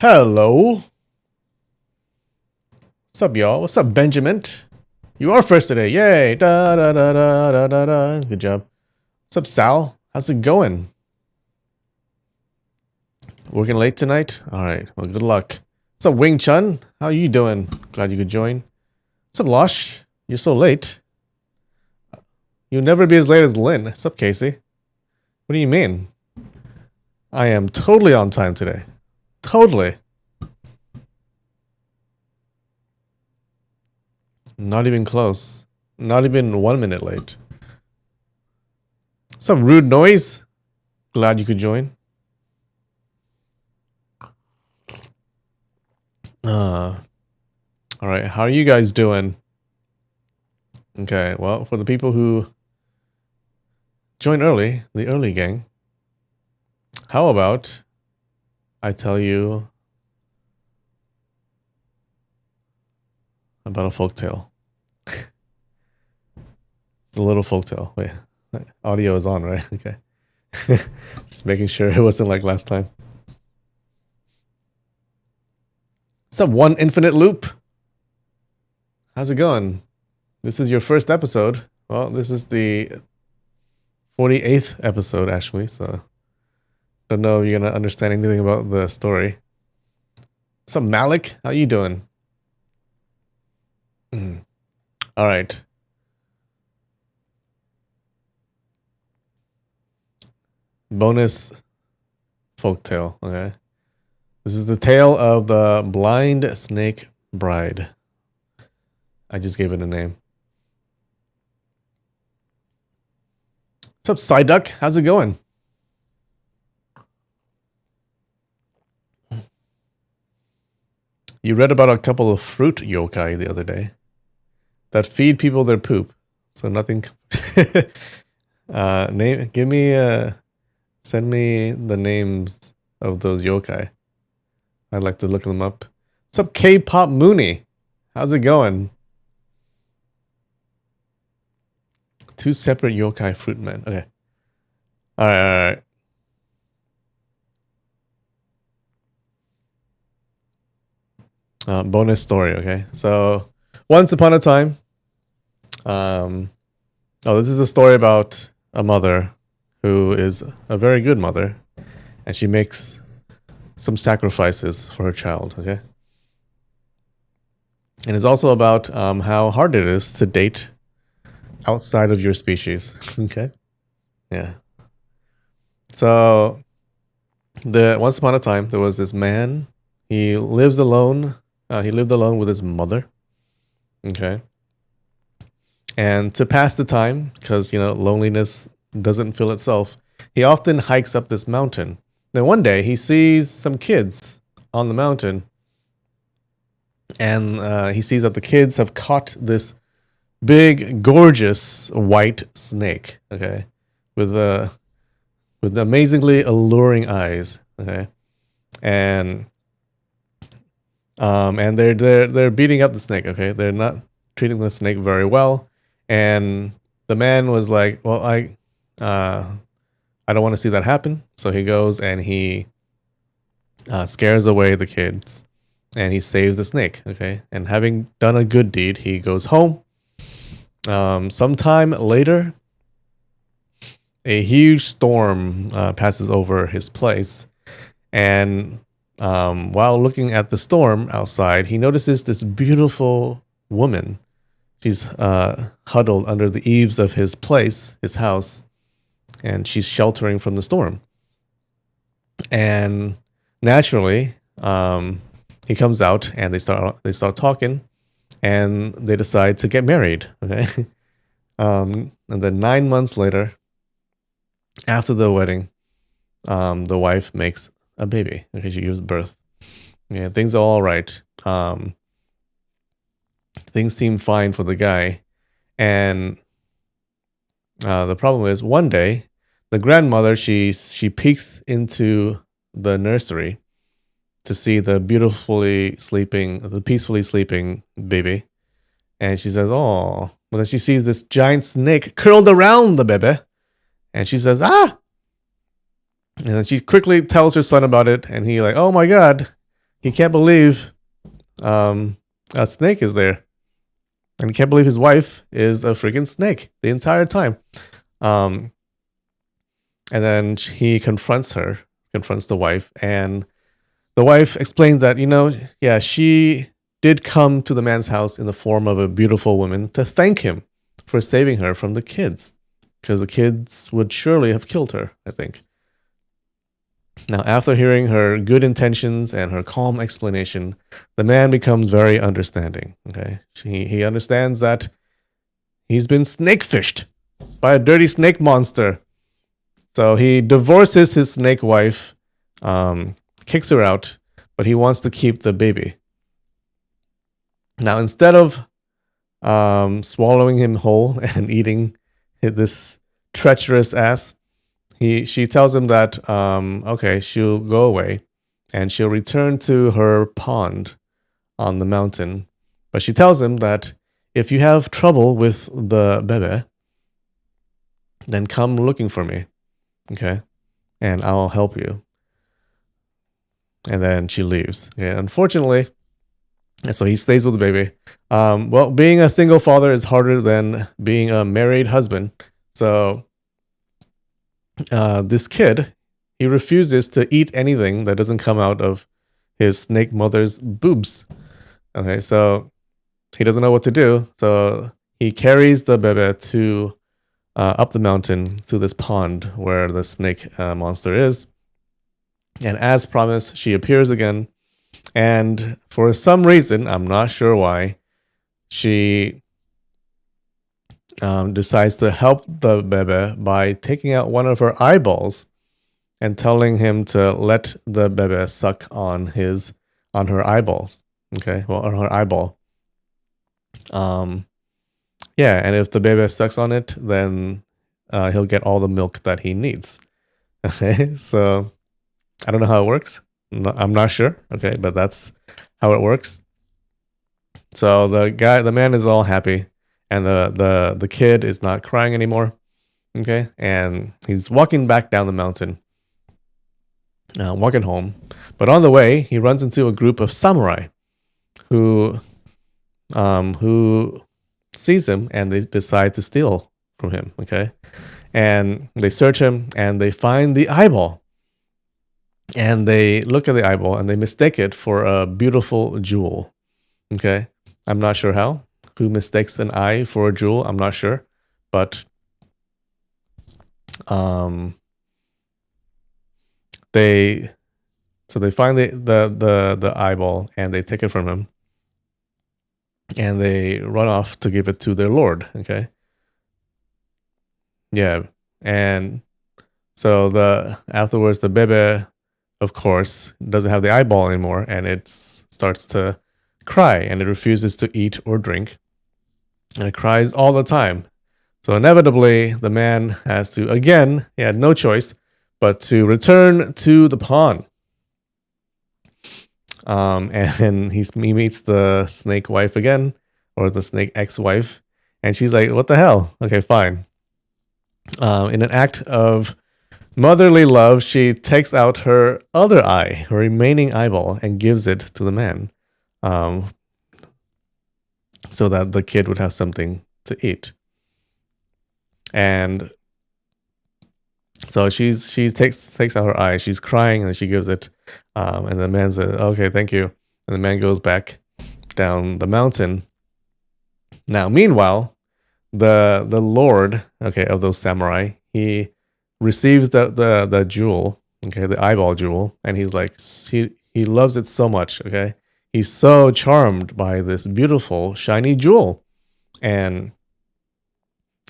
Hello. What's up, y'all? What's up, Benjamin? You are first today. Yay. Da da da da da da da. Good job. What's up, Sal? How's it going? Working late tonight? Alright. Well, good luck. What's up, Wing Chun? How you doing? Glad you could join. What's up, Losh? You're so late. You'll never be as late as Lynn. What's up, Casey? What do you mean? I am totally on time today. Totally. Not even close. Not even 1 minute late. What's up, Rude Noise? Glad you could join. Alright, how are you guys doing? Okay, well, for the people who join early, the early gang, how about I tell you about a folktale? It's a little folktale. Wait, audio is on, right? Okay. Just making sure it wasn't like last time. What's up, One Infinite Loop? How's it going? This is your first episode. Well, this is the 48th episode, actually, so don't know if you're gonna understand anything about the story. What's up, Malik? How you doing? All right. Bonus folktale. Okay. This is the tale of the blind snake bride. I just gave it a name. What's up, Psyduck? How's it going? You read about a couple of fruit yokai the other day that feed people their poop. So nothing. Send me the names of those yokai. I'd like to look them up. What's up, K-Pop Mooney? How's it going? Two separate yokai fruit men. Okay. All right. Bonus story. Okay. So once upon a time, this is a story about a mother who is a very good mother, and she makes some sacrifices for her child. Okay. And it's also about how hard it is to date outside of your species. Okay. Yeah. So once upon a time, there was this man. He lives alone. He lived alone with his mother. Okay. And to pass the time, because, loneliness doesn't fill itself, he often hikes up this mountain. Then one day he sees some kids on the mountain, and he sees that the kids have caught this big, gorgeous white snake. Okay. With amazingly alluring eyes. Okay. And they're beating up the snake. Okay. They're not treating the snake very well. And the man was like, well, I don't want to see that happen. So he goes and he scares away the kids and he saves the snake. Okay. And having done a good deed, he goes home. Sometime later, a huge storm passes over his place. And while looking at the storm outside, he notices this beautiful woman. She's huddled under the eaves of his place, his house, and she's sheltering from the storm. And naturally, he comes out and they start talking, and they decide to get married. Okay, and then 9 months later, after the wedding, the wife makes a baby. Okay, she gives birth. Yeah, things are all right. Things seem fine for the guy, and the problem is one day the grandmother she peeks into the nursery to see the peacefully sleeping baby, and she says, "Oh!" But then she sees this giant snake curled around the baby, and she says, "Ah!" And then she quickly tells her son about it, and he like, "Oh my God!" he can't believe a snake is there. And he can't believe his wife is a freaking snake the entire time. And then he confronts the wife, and the wife explains that, yeah, she did come to the man's house in the form of a beautiful woman to thank him for saving her from the kids, because the kids would surely have killed her, I think. Now, after hearing her good intentions and her calm explanation, the man becomes very understanding. Okay, he understands that he's been snake fished by a dirty snake monster. So he divorces his snake wife, kicks her out, but he wants to keep the baby. Now, instead of swallowing him whole and eating this treacherous ass, she tells him that okay, she'll go away and she'll return to her pond on the mountain. But she tells him that if you have trouble with the bebe, then come looking for me, okay, and I'll help you. And then she leaves. Yeah, unfortunately, and so he stays with the baby. Well, being a single father is harder than being a married husband. So this kid, he refuses to eat anything that doesn't come out of his snake mother's boobs. Okay, so he doesn't know what to do. So he carries the bebe to up the mountain to this pond where the snake monster is. And as promised, she appears again. And for some reason, I'm not sure why, she decides to help the bebe by taking out one of her eyeballs and telling him to let the bebe suck on her eyeballs. Okay, well, on her eyeball. Yeah, and if the bebe sucks on it, then he'll get all the milk that he needs. Okay, so I don't know how it works. I'm not sure. Okay, but that's how it works. So the man is all happy, and the kid is not crying anymore. Okay, and he's walking back down the mountain, walking home. But on the way, he runs into a group of samurai who sees him, and they decide to steal from him. Okay, and they search him, and they find the eyeball. And they look at the eyeball and they mistake it for a beautiful jewel. Okay. I'm not sure how. Who mistakes an eye for a jewel? I'm not sure. But they find the eyeball and they take it from him. And they run off to give it to their lord. Okay. Yeah. And so afterwards the bebe, of course, doesn't have the eyeball anymore, and it starts to cry, and it refuses to eat or drink, and it cries all the time. So inevitably, the man has to, again, he had no choice but to return to the pond. And he meets the snake wife again, or the snake ex-wife, and she's like, "What the hell? Okay, fine." In an act of motherly love, she takes out her other eye, her remaining eyeball, and gives it to the man, so that the kid would have something to eat. And so she takes out her eye. She's crying, and she gives it. And the man says, "Okay, thank you." And the man goes back down the mountain. Now, meanwhile, the lord, okay, of those samurai, he receives the jewel, okay, the eyeball jewel, and he's like, he loves it so much, okay, he's so charmed by this beautiful shiny jewel, and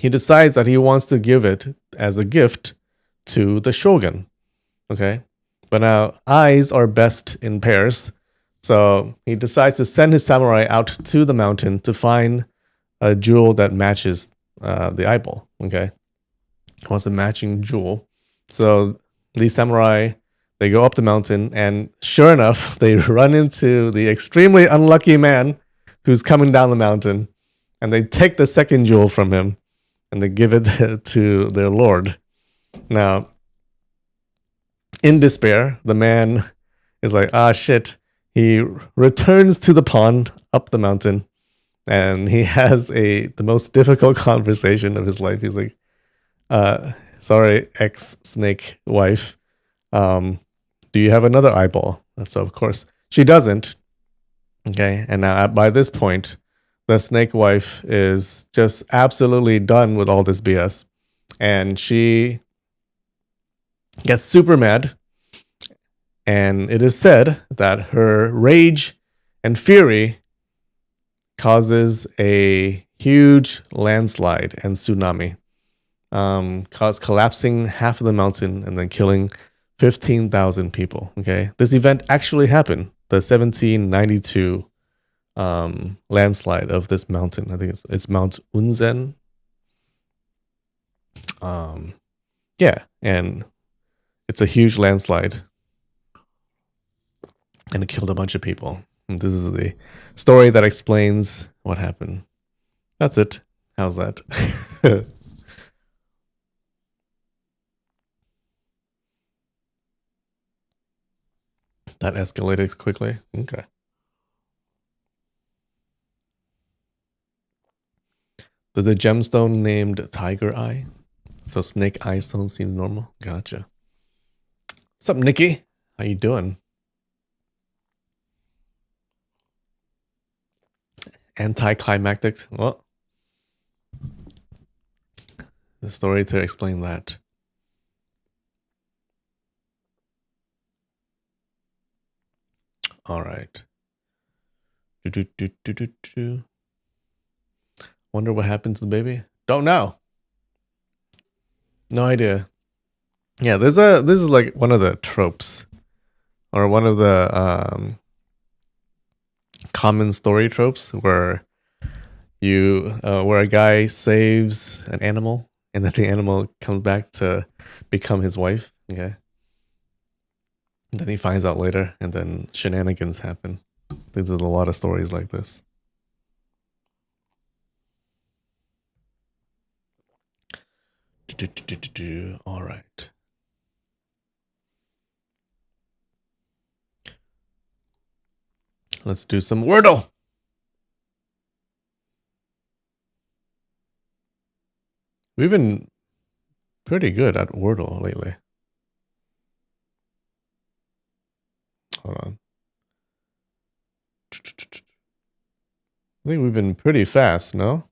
he decides that he wants to give it as a gift to the shogun, okay, but now eyes are best in pairs, so he decides to send his samurai out to the mountain to find a jewel that matches the eyeball, okay. Wants a matching jewel. So these samurai, they go up the mountain, and sure enough, they run into the extremely unlucky man who's coming down the mountain, and they take the second jewel from him, and they give it to their lord. Now, in despair, the man is like, "Ah, shit, he returns to the pond up the mountain, and he has the most difficult conversation of his life. He's like, sorry, ex snake wife, do you have another eyeball? So of course she doesn't. Okay, and now by this point, the snake wife is just absolutely done with all this BS, and she gets super mad. And it is said that her rage and fury causes a huge landslide and tsunami, collapsing half of the mountain and then killing 15,000 people. Okay, this event actually happened. The 1792 landslide of this mountain. I think it's Mount Unzen. Yeah, and it's a huge landslide, and it killed a bunch of people. And this is the story that explains what happened. That's it. How's that? That escalated quickly. Okay. There's a gemstone named Tiger Eye. So snake eyes don't seem normal. Gotcha. What's up, Nikki? How you doing? Anticlimactic. Well, the story to explain that. All right. Wonder what happened to the baby? Don't know. No idea. Yeah, this is like one of the tropes, or one of the common story tropes where where a guy saves an animal and then the animal comes back to become his wife. Okay. And then he finds out later, and then shenanigans happen. There's a lot of stories like this. All right. Let's do some Wordle. We've been pretty good at Wordle lately. Hold on. I think we've been pretty fast, no?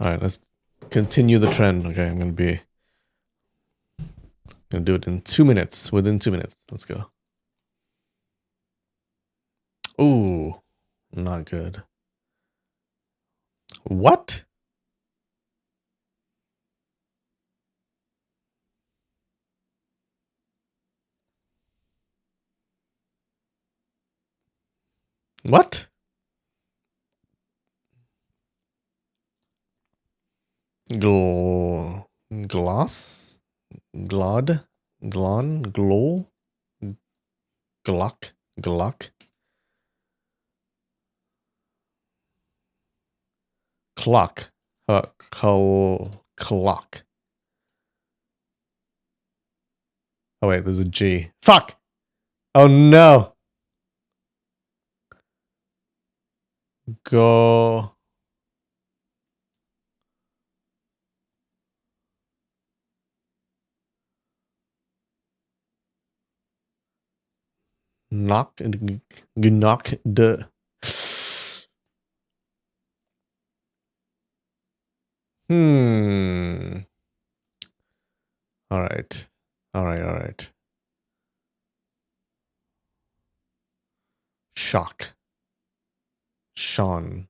All right, let's continue the trend. Okay, I'm gonna do it in 2 minutes. Within 2 minutes, let's go. Ooh, not good. What? What? Gloss? Glod? Glon? Glol? Glock? Glock? Clock. Clock. Oh wait, there's a G. Fuck! Oh no! Go. Knock the. All right. All right. Shock. Sean.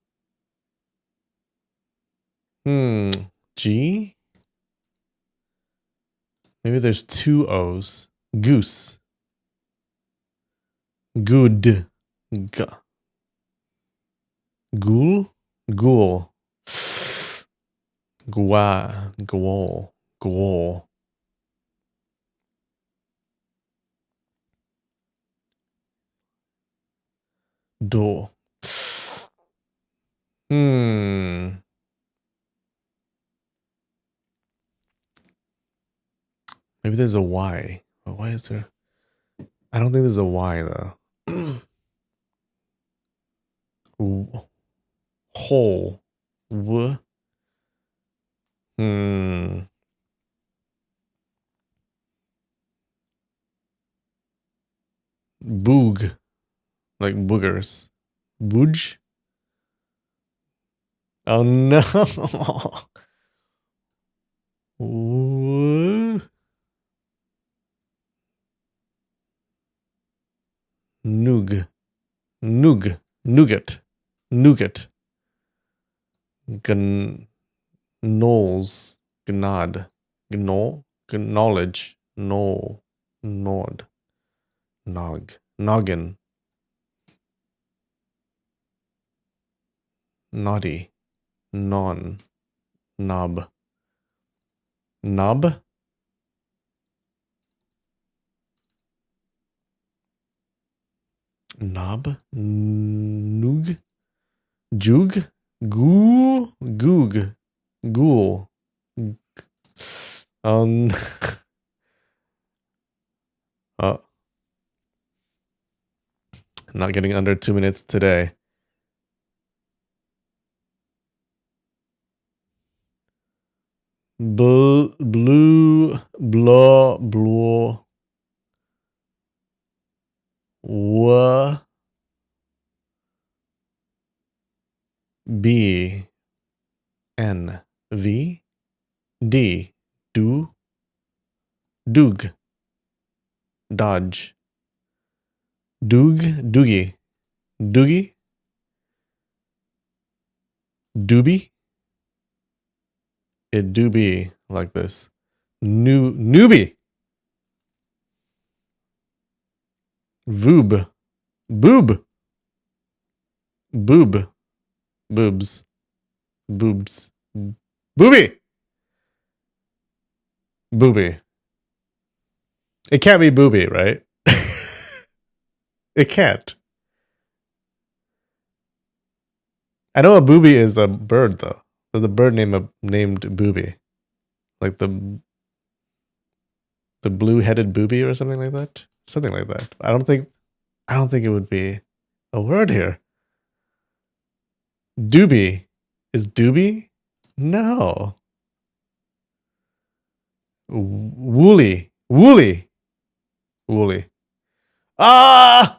G? Maybe there's 2 O's. Goose. Good. Ghoul? Ghoul. Ghoul. Do. Maybe there's a Y. Why is there? I don't think there's a Y though. Hole. W. Hmm. Boog. Like boogers. Booj? Oh no. Noog. Noog. Nougat. Nougat. Gnolls. Gnod. Gnol. Knowledge. Knoll. Nod. Nog. Noggin. Naughty. Non. Knob. Knob? Knob? Noog? Jug? Ghoul? Goog. Ghoul. Um. Oh, not getting under 2 minutes today. Blue, blah, blah, wa, b, n, v, d, do, doog, dodge, doog, doogie, doogie, doobie. It do be like this. Newbie. Voob. Boob. Boob. Boobs. Boobs. Booby. Booby. It can't be booby, right? It can't. I know a booby is a bird, though. There's a bird named Booby. Like the blue-headed booby or something like that. Something like that. I don't think it would be a word here. Doobie. Is doobie? No. Woolly. Woolly. Woolly. Ah!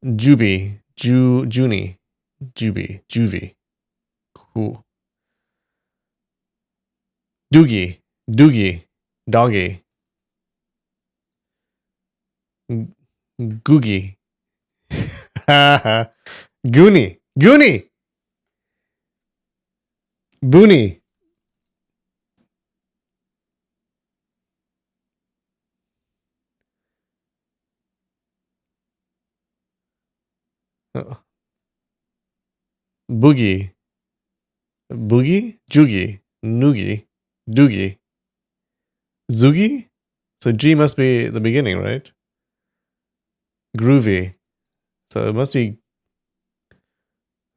Juby. Junie. Juby. Juvie. Cool. Doogie. Doogie. Doggy. Googie. Goonie. Goonie. Boonie. Boogie. Boogie? Joogie. Noogie. Doogie. Zoogie? So G must be the beginning, right? Groovy. So it must be.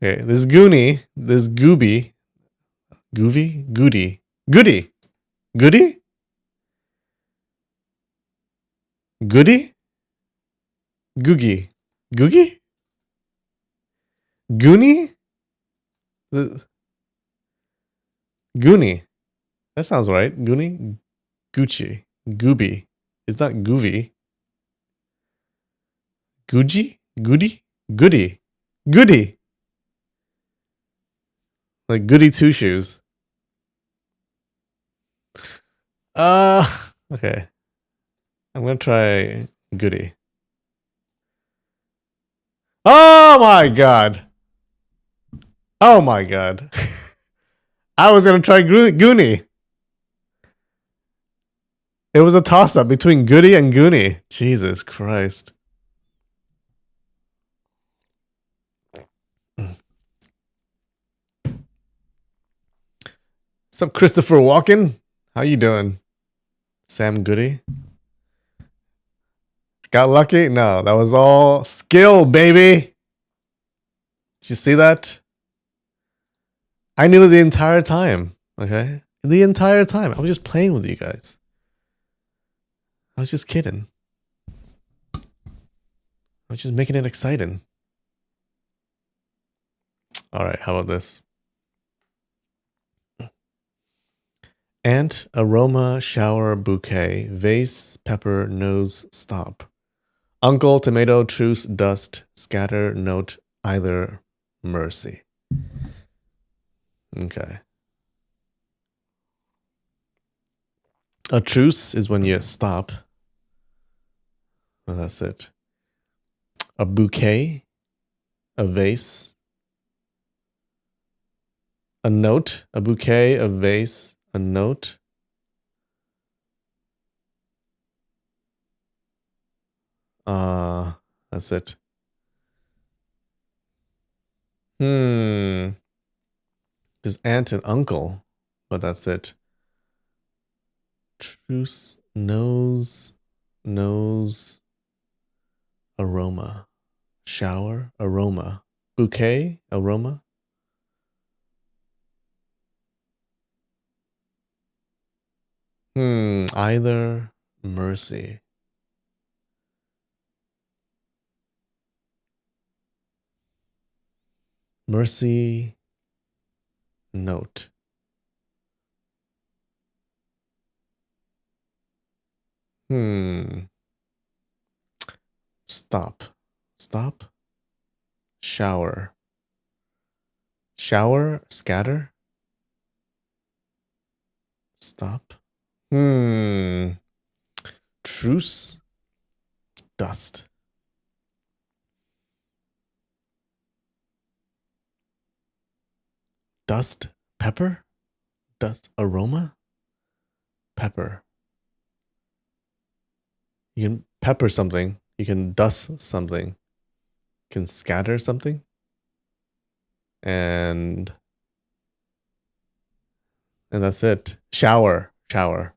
Okay, this Goonie. This Gooby. Goovy? Goody. Goody. Goody? Goody? Googie. Googie? Goonie? Goonie. That sounds right. Goonie? Gucci. Gooby. It's not Goovy. Gucci? Goody? Goody. Goody. Like goody two shoes. Okay. I'm gonna try goody. Oh my god. Oh my god. I was gonna try Goonie. It was a toss-up between Goody and Goonie. Jesus Christ. What's up, Christopher Walken? How you doing? Sam Goody? Got lucky? No, that was all skill, baby. Did you see that? I knew it the entire time. Okay? The entire time. I was just playing with you guys. I was just kidding. I was just making it exciting. All right, how about this? Ant, aroma, shower, bouquet, vase, pepper, nose, stop. Uncle, tomato, truce, dust, scatter, note, either, mercy. Okay. A truce is when you stop. And that's it. A bouquet, a vase, a note, a bouquet, a vase, a note. That's it. There's aunt and uncle, but that's it. Truce, nose, aroma, shower, aroma, bouquet, aroma. Either, mercy. Mercy, note. Stop. Stop. Shower. Shower, scatter. Stop. Truce. Dust. Dust. Pepper. Dust. Aroma. Pepper. You can pepper something. You can dust something. You can scatter something. And that's it. Shower. Shower.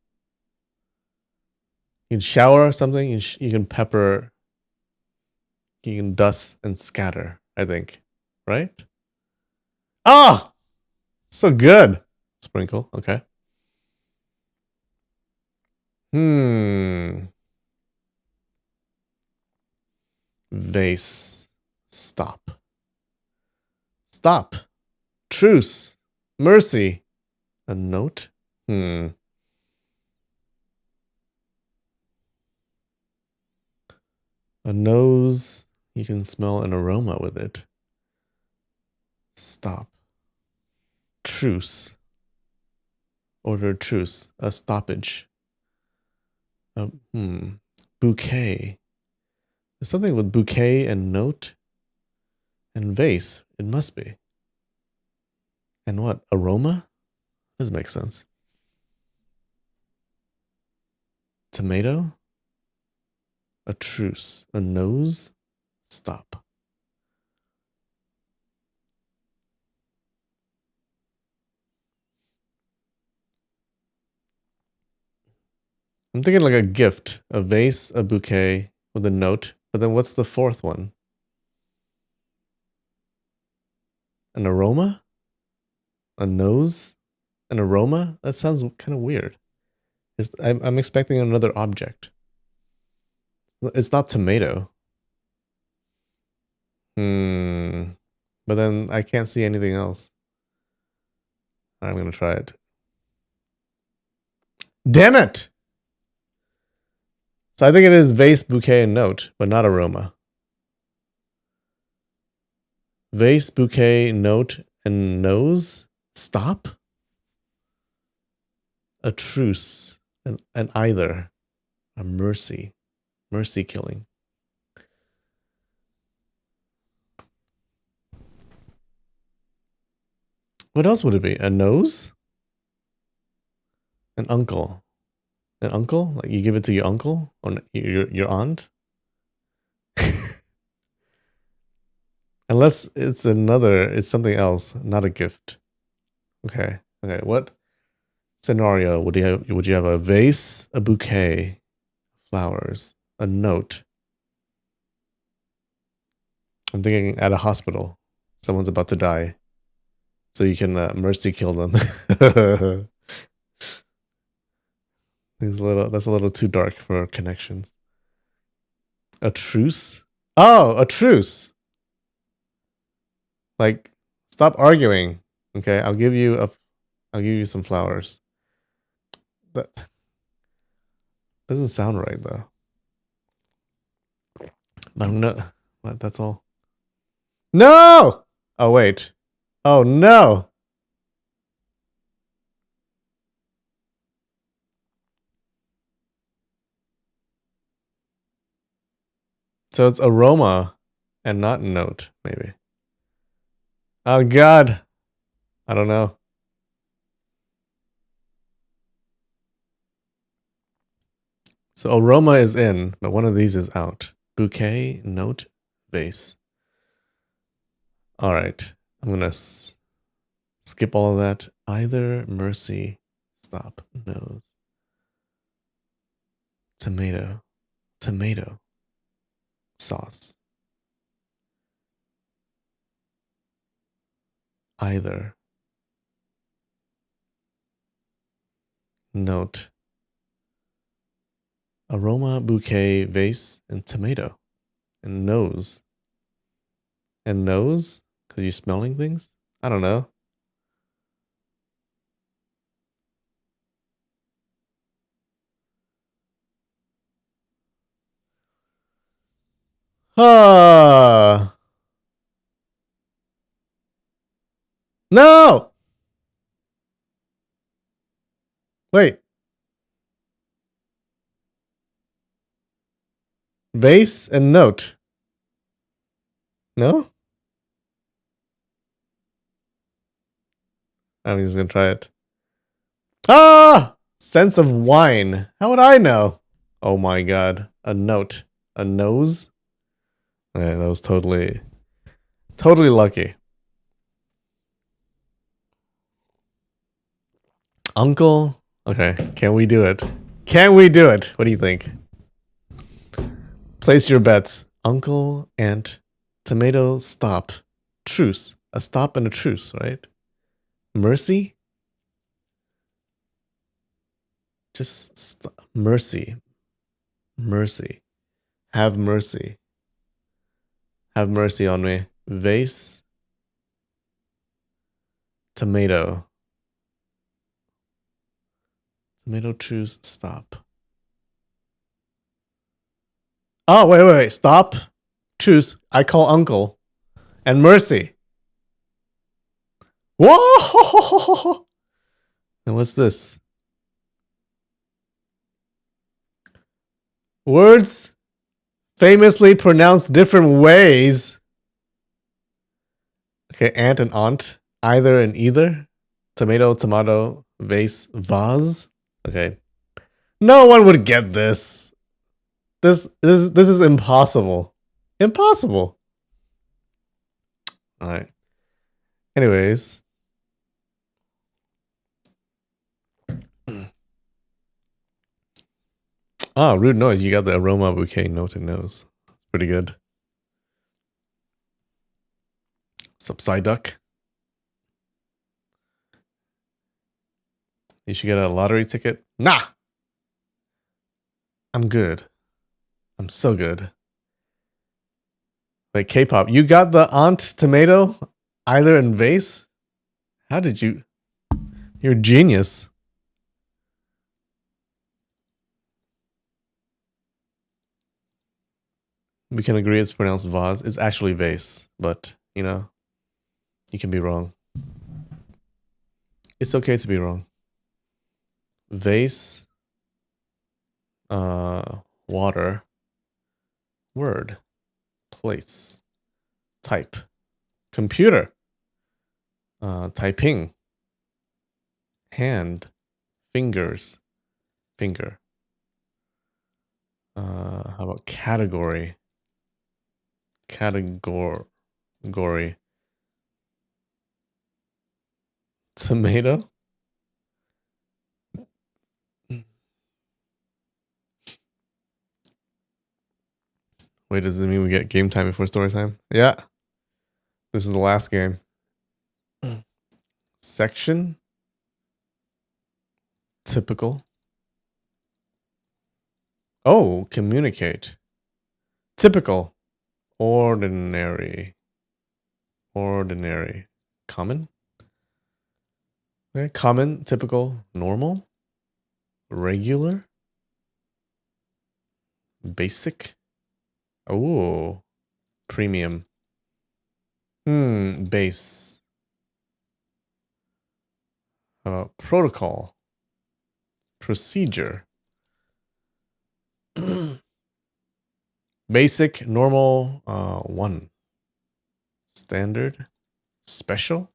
You can shower something. You can pepper. You can dust and scatter, I think. Right? Ah! So good. Sprinkle. Okay. Vase. Stop. Stop. Truce. Mercy. A note. A nose. You can smell an aroma with it. Stop. Truce. Order truce. A stoppage. Bouquet. There's something with bouquet and note and vase. It must be. And what? Aroma? Doesn't make sense. Tomato? A truce. A nose? Stop. I'm thinking like a gift. A vase, a bouquet with a note. But then what's the fourth one? An aroma? A nose? An aroma? That sounds kind of weird. I'm expecting another object. It's not tomato. But then I can't see anything else. I'm going to try it. Damn it! So I think it is vase, bouquet, and note, but not aroma. Vase, bouquet, note, and nose? Stop? A truce. An either. A mercy. Mercy killing. What else would it be? A nose? An uncle. An uncle? Like you give it to your uncle? Or your aunt? Unless it's something else, not a gift. Okay. What scenario would you have? Would you have a vase, a bouquet, flowers, a note? I'm thinking at a hospital. Someone's about to die. So you can mercy kill them. That's a little too dark for connections. A truce? Oh, a truce. Like, stop arguing. Okay, I'll give you some flowers. That doesn't sound right though. But I'm gonna. What? That's all. No. Oh wait. Oh no. So it's aroma and not note, maybe. Oh god. I don't know. So aroma is in, but one of these is out. Bouquet, note, vase. All right. I'm going to skip all of that. Either, mercy, stop, nose. Tomato, tomato, sauce. Either, note, aroma, bouquet, vase, and tomato. And nose. And nose? Because you're smelling things? I don't know. Ah. No! Wait. Vase and note. No? I'm just gonna try it. Ah! Sense of wine. How would I know? Oh my god. A note. A nose? Yeah, that was totally lucky. Uncle? Okay. Can we do it? Can we do it? What do you think? Place your bets. Uncle, aunt, tomato, stop. Truce. A stop and a truce, right? Mercy? Just mercy. Mercy. Have mercy. Have mercy on me. Vase. Tomato. Tomato, truce, stop. Oh, wait. Stop. Truce. I call uncle. And mercy. Whoa! And what's this? Words famously pronounced different ways. Okay, aunt and aunt. Either and either. Tomato, tomato, vase, vase. Okay. No one would get this. This is impossible. Impossible. All right. Anyways. Ah, rude noise. You got the aroma bouquet note and nose. Pretty good. Subside duck. You should get a lottery ticket. Nah. I'm good. I'm so good. Like K-pop. You got the aunt tomato either in vase? How did you? You're a genius. We can agree it's pronounced vase. It's actually vase, but you know, you can be wrong. It's okay to be wrong. Vase, water, word, place, type, computer, typing, hand, fingers, finger. How about category? Category. Tomato? Wait, does it mean we get game time before story time? Yeah. This is the last game. Section. Typical. Oh, communicate. Typical. Ordinary. Ordinary. Common. Okay. Common, typical, normal, regular, basic. Oh, premium. Base. Protocol. Procedure. Basic, normal, 1. Standard, special.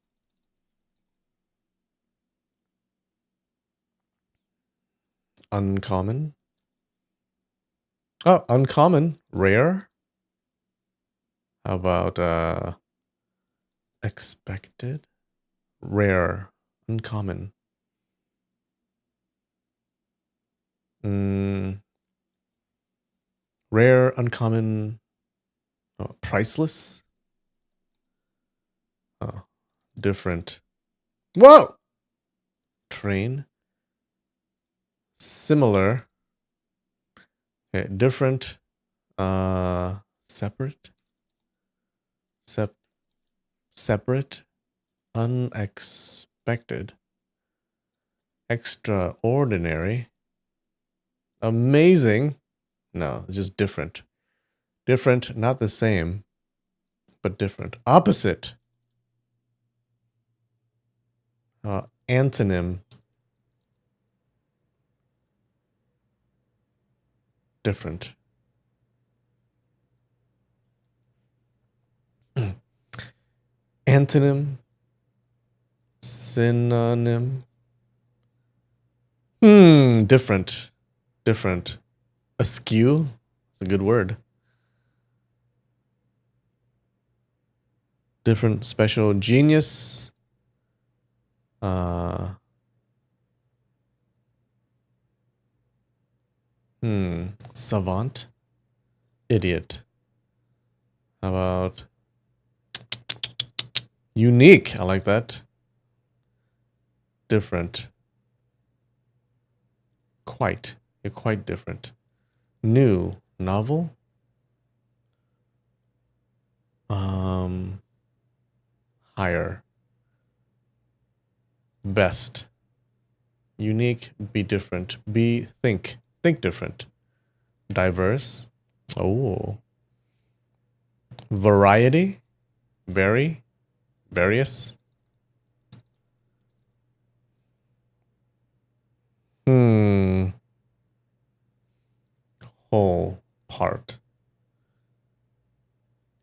Uncommon. Oh, uncommon, rare. How about expected? Rare, uncommon. Rare, uncommon, priceless. Different. Whoa! Train. Similar. Okay, different. Separate. Separate. Unexpected. Extraordinary. Amazing. No, it's just different. Different, not the same, but different. Opposite. Antonym. Different. Antonym. Synonym. Different. Different. Askew. It's a good word. Different, special, genius. Savant. Idiot. How about unique? I like that. Different. Quite. You're quite different. New. Novel. Higher. Best. Unique. Be different. Think. Think different. Diverse. Oh. Variety. Vary. Various. Whole. Part.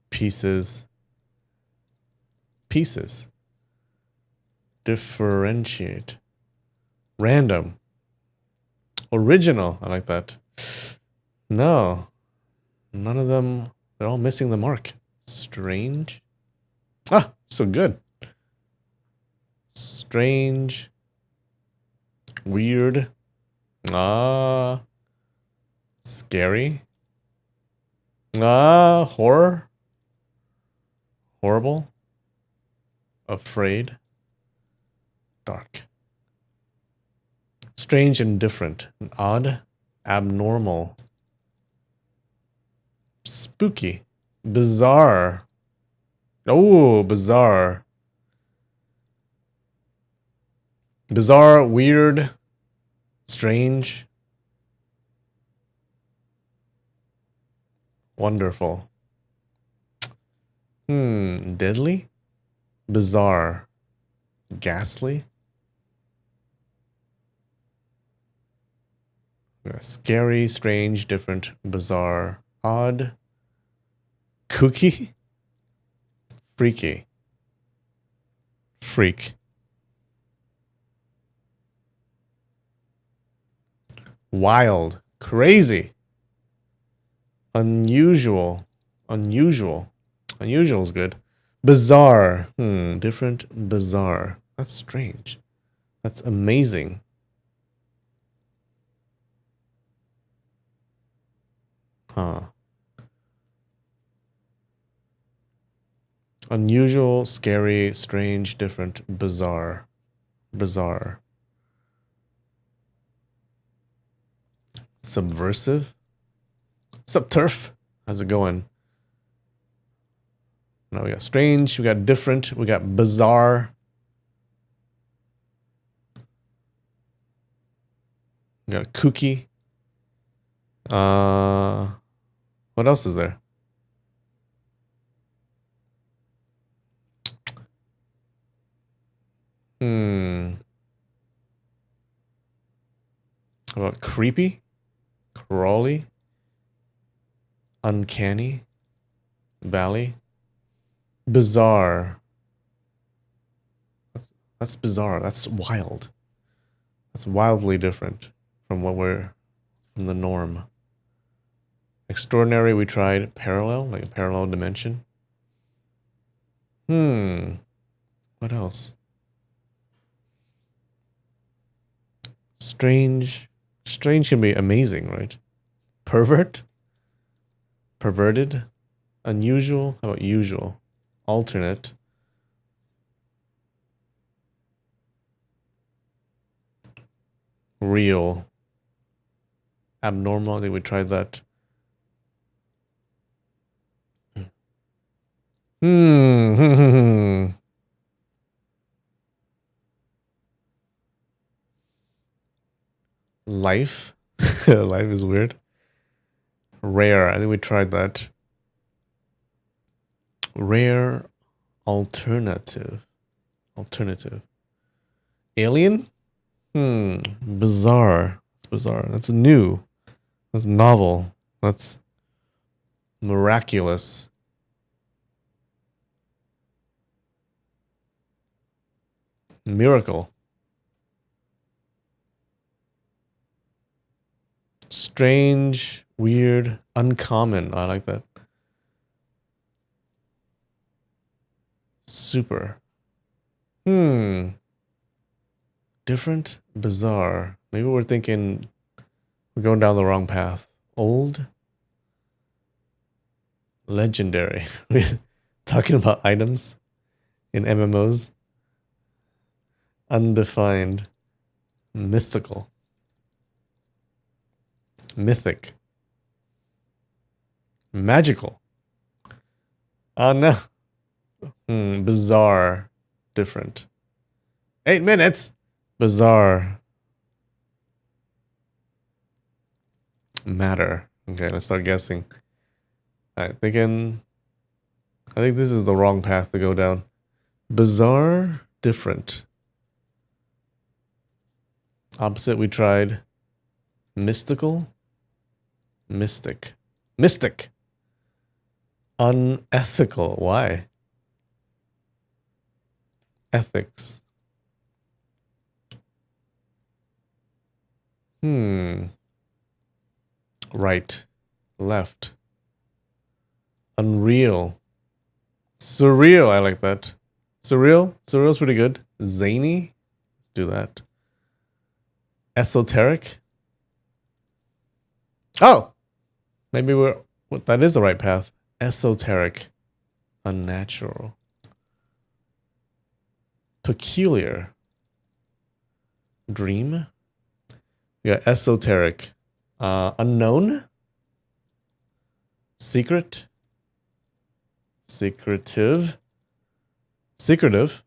Pieces. Pieces. Differentiate. Random. Original. I like that. No. None of them. They're all missing the mark. Strange. Ah, so good. Strange. Weird. Scary. Horror. Horrible. Afraid. Dark. Strange and different. Odd. Abnormal. Spooky. Bizarre. Oh, bizarre. Bizarre, weird, strange. Wonderful. Deadly. Bizarre. Ghastly. Scary, strange, different, bizarre, odd. Kooky. Freaky. Freak. Wild. Crazy. Unusual. Unusual. Unusual is good. Bizarre. Different, bizarre. That's strange. That's amazing. Huh. Unusual, scary, strange, different, bizarre. Bizarre. Subversive. Subturf. How's it going? Now we got strange, we got different, we got bizarre. We got kooky. What else is there? How about creepy? Crawly? Uncanny? Valley? Bizarre. That's bizarre. That's wild. That's wildly different from from the norm. Extraordinary, we tried parallel, like a parallel dimension. What else? Strange. Strange can be amazing, right? Pervert? Perverted? Unusual? How about usual? Alternate? Real? Abnormal? I think we tried that. Life? Life is weird. Rare. I think we tried that. Rare. Alternative. Alternative. Alien? Bizarre. That's bizarre. That's new. That's novel. That's miraculous. Miracle. Strange, weird, uncommon. I like that. Super. Different, bizarre. Maybe we're thinking we're going down the wrong path. Old, legendary. We're talking about items in MMOs. Undefined, mythical, mythic, magical. Oh no. Bizarre, different. 8 minutes. Bizarre. Matter. Okay, let's start guessing. Alright, I think this is the wrong path to go down. Bizarre, different. Opposite, we tried mystical, mystic. Mystic. Unethical. Why? Ethics. Right. Left. Unreal. Surreal. I like that. Surreal. Surreal's pretty good. Zany. Let's do that. Esoteric. Oh! Maybe that is the right path. Esoteric. Unnatural. Peculiar. Dream. We got esoteric. Unknown. Secret. Secretive. Secretive.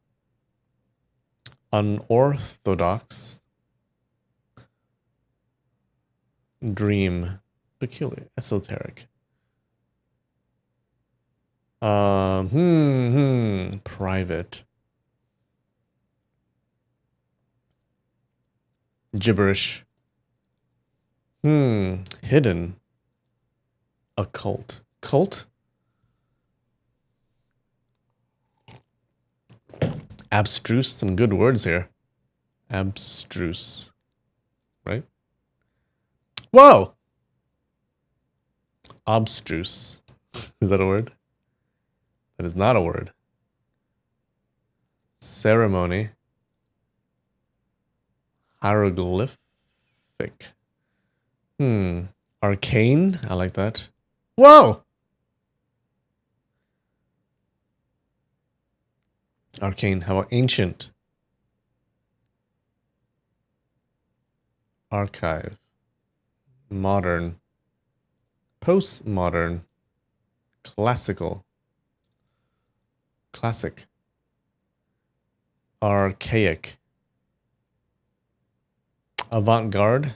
Unorthodox. Dream. Peculiar. Esoteric. Private. Gibberish. Hidden. Occult. Cult? Abstruse. Some good words here. Abstruse. Right? Whoa! Obstruse. Is that a word? That is not a word. Ceremony. Hieroglyphic. Arcane. I like that. Whoa! Arcane. How about ancient? Archive. Modern. Postmodern. Classical. Classic. Archaic. Avant-garde.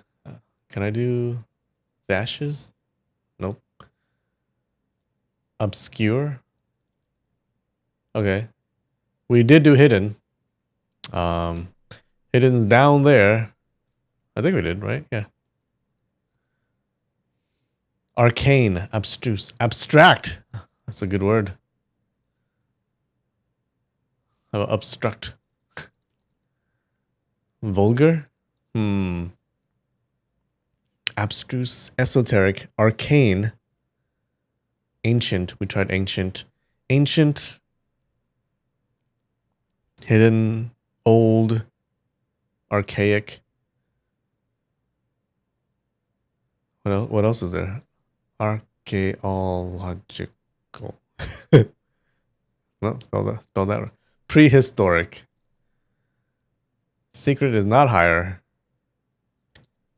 Can I do dashes? Nope. Obscure. Okay. We did do hidden. Hidden's down there. I think we did, right? Yeah. Arcane. Abstruse. Abstract. That's a good word. How about obstruct? Vulgar? Abstruse. Esoteric. Arcane. Ancient. We tried ancient. Ancient. Hidden. Old. Archaic. What else is there? Archaeological. No, spell that. Prehistoric. Secret is not higher.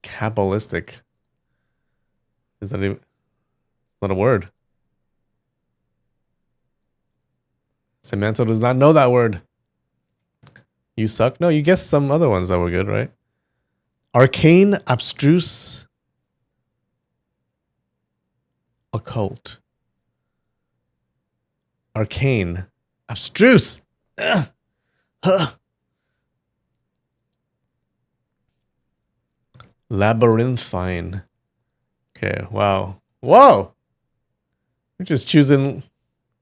Kabbalistic. Is that even? It's not a word. Semantle does not know that word. You suck? No, you guessed some other ones that were good, right? Arcane, abstruse, occult. Arcane, abstruse. Huh. Labyrinthine. Okay, wow. Whoa! We're just choosing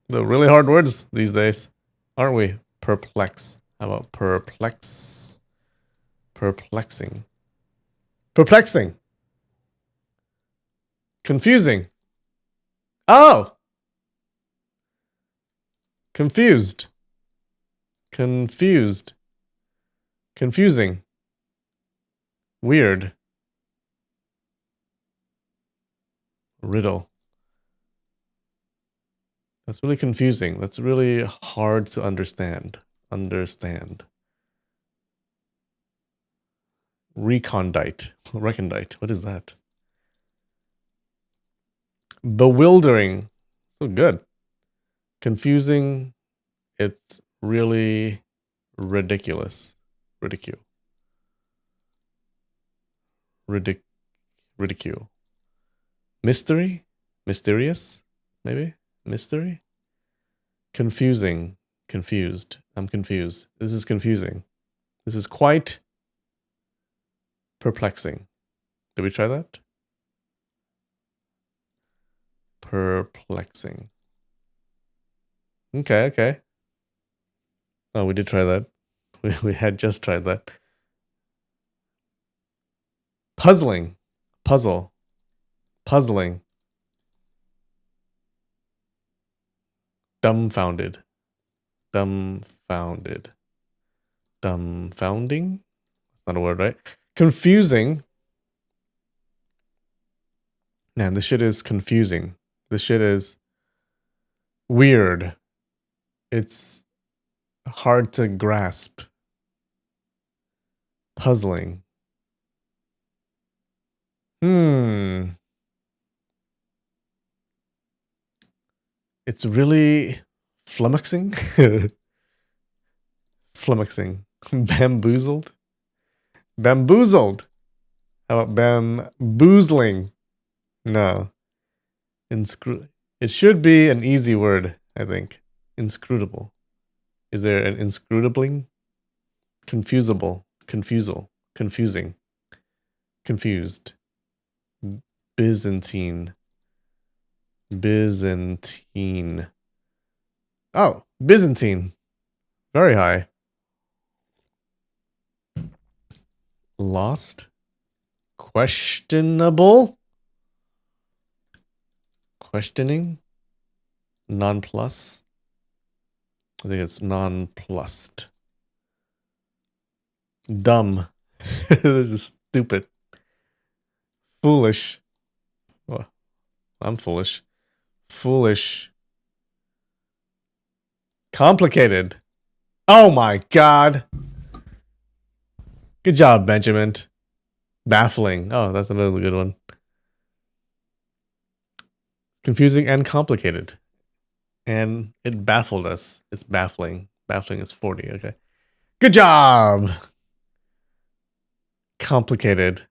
the really hard words these days, aren't we? Perplex. How about perplex? Perplexing. Perplexing. Confusing. Oh! Confused. Confused. Confusing. Weird. Riddle. That's really confusing. That's really hard to understand. Recondite. Recondite. What is that? Bewildering. So good. Confusing. It's really ridiculous. Ridicule. Ridicule. Mystery? Mysterious? Maybe? Mystery? Confusing. Confused. I'm confused. This is confusing. This is quite perplexing. Did we try that? Perplexing. Okay. Oh, we did try that. We had just tried that. Puzzling. Puzzle. Puzzling. Dumbfounded. Dumbfounded. Dumbfounding? That's not a word, right? Confusing. Man, this shit is confusing. This shit is weird. It's hard to grasp. Puzzling. It's really flummoxing. Flummoxing. Bamboozled. Bamboozled. How about bamboozling? No. It should be an easy word, I think. Inscrutable. Is there an inscrutabling? Confusable. Confusal. Confusing. Confused. Byzantine. Byzantine. Oh, Byzantine. Very high. Lost. Questionable. Questioning. Nonplus. I think it's nonplussed. Dumb. This is stupid. Foolish. Well, I'm foolish. Foolish. Complicated. Oh my god. Good job, Benjamin. Baffling. Oh, that's another good one. Confusing and complicated. And it baffled us. It's baffling. Baffling is 40. Okay. Good job. Complicated.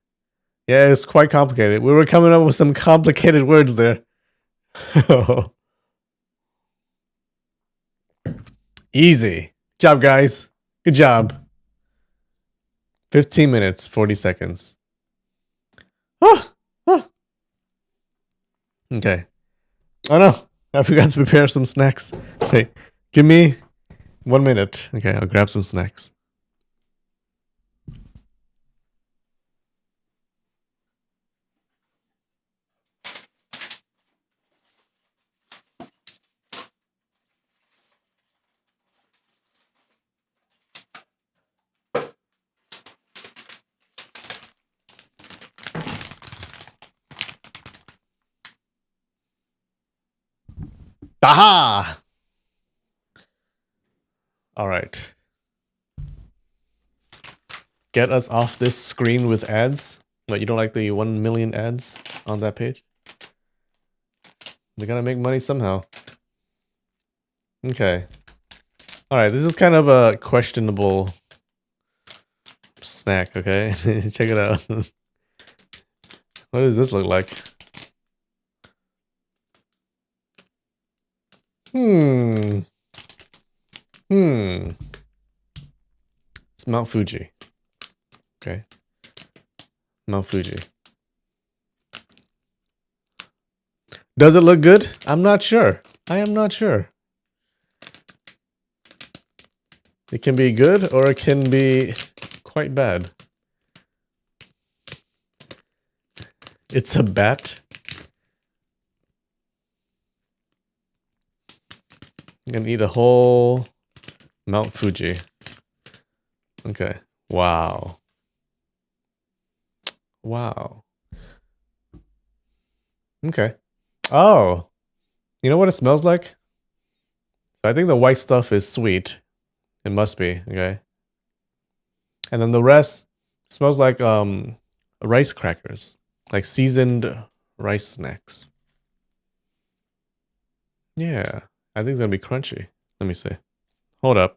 Yeah, it's quite complicated. We were coming up with some complicated words there. Easy. Good job, guys. Good job. 15 minutes, 40 seconds. Oh, oh. Okay. Oh no. I forgot to prepare some snacks. Wait, give me 1 minute. Okay, I'll grab some snacks. Aha! All right. Get us off this screen with ads. What, you don't like the 1 million ads on that page? They gotta make money somehow. Okay. All right, this is kind of a questionable snack, okay? Check it out. What does this look like? Hmm. It's Mount Fuji. Okay. Mount Fuji. Does it look good? I'm not sure. I am not sure. It can be good or it can be quite bad. It's a bat. I'm gonna eat a whole Mount Fuji. Okay. Wow. Wow. Okay. Oh. You know what it smells like? I think the white stuff is sweet. It must be, okay. And then the rest smells like rice crackers. Like seasoned rice snacks. Yeah. I think it's gonna be crunchy. Let me see. Hold up.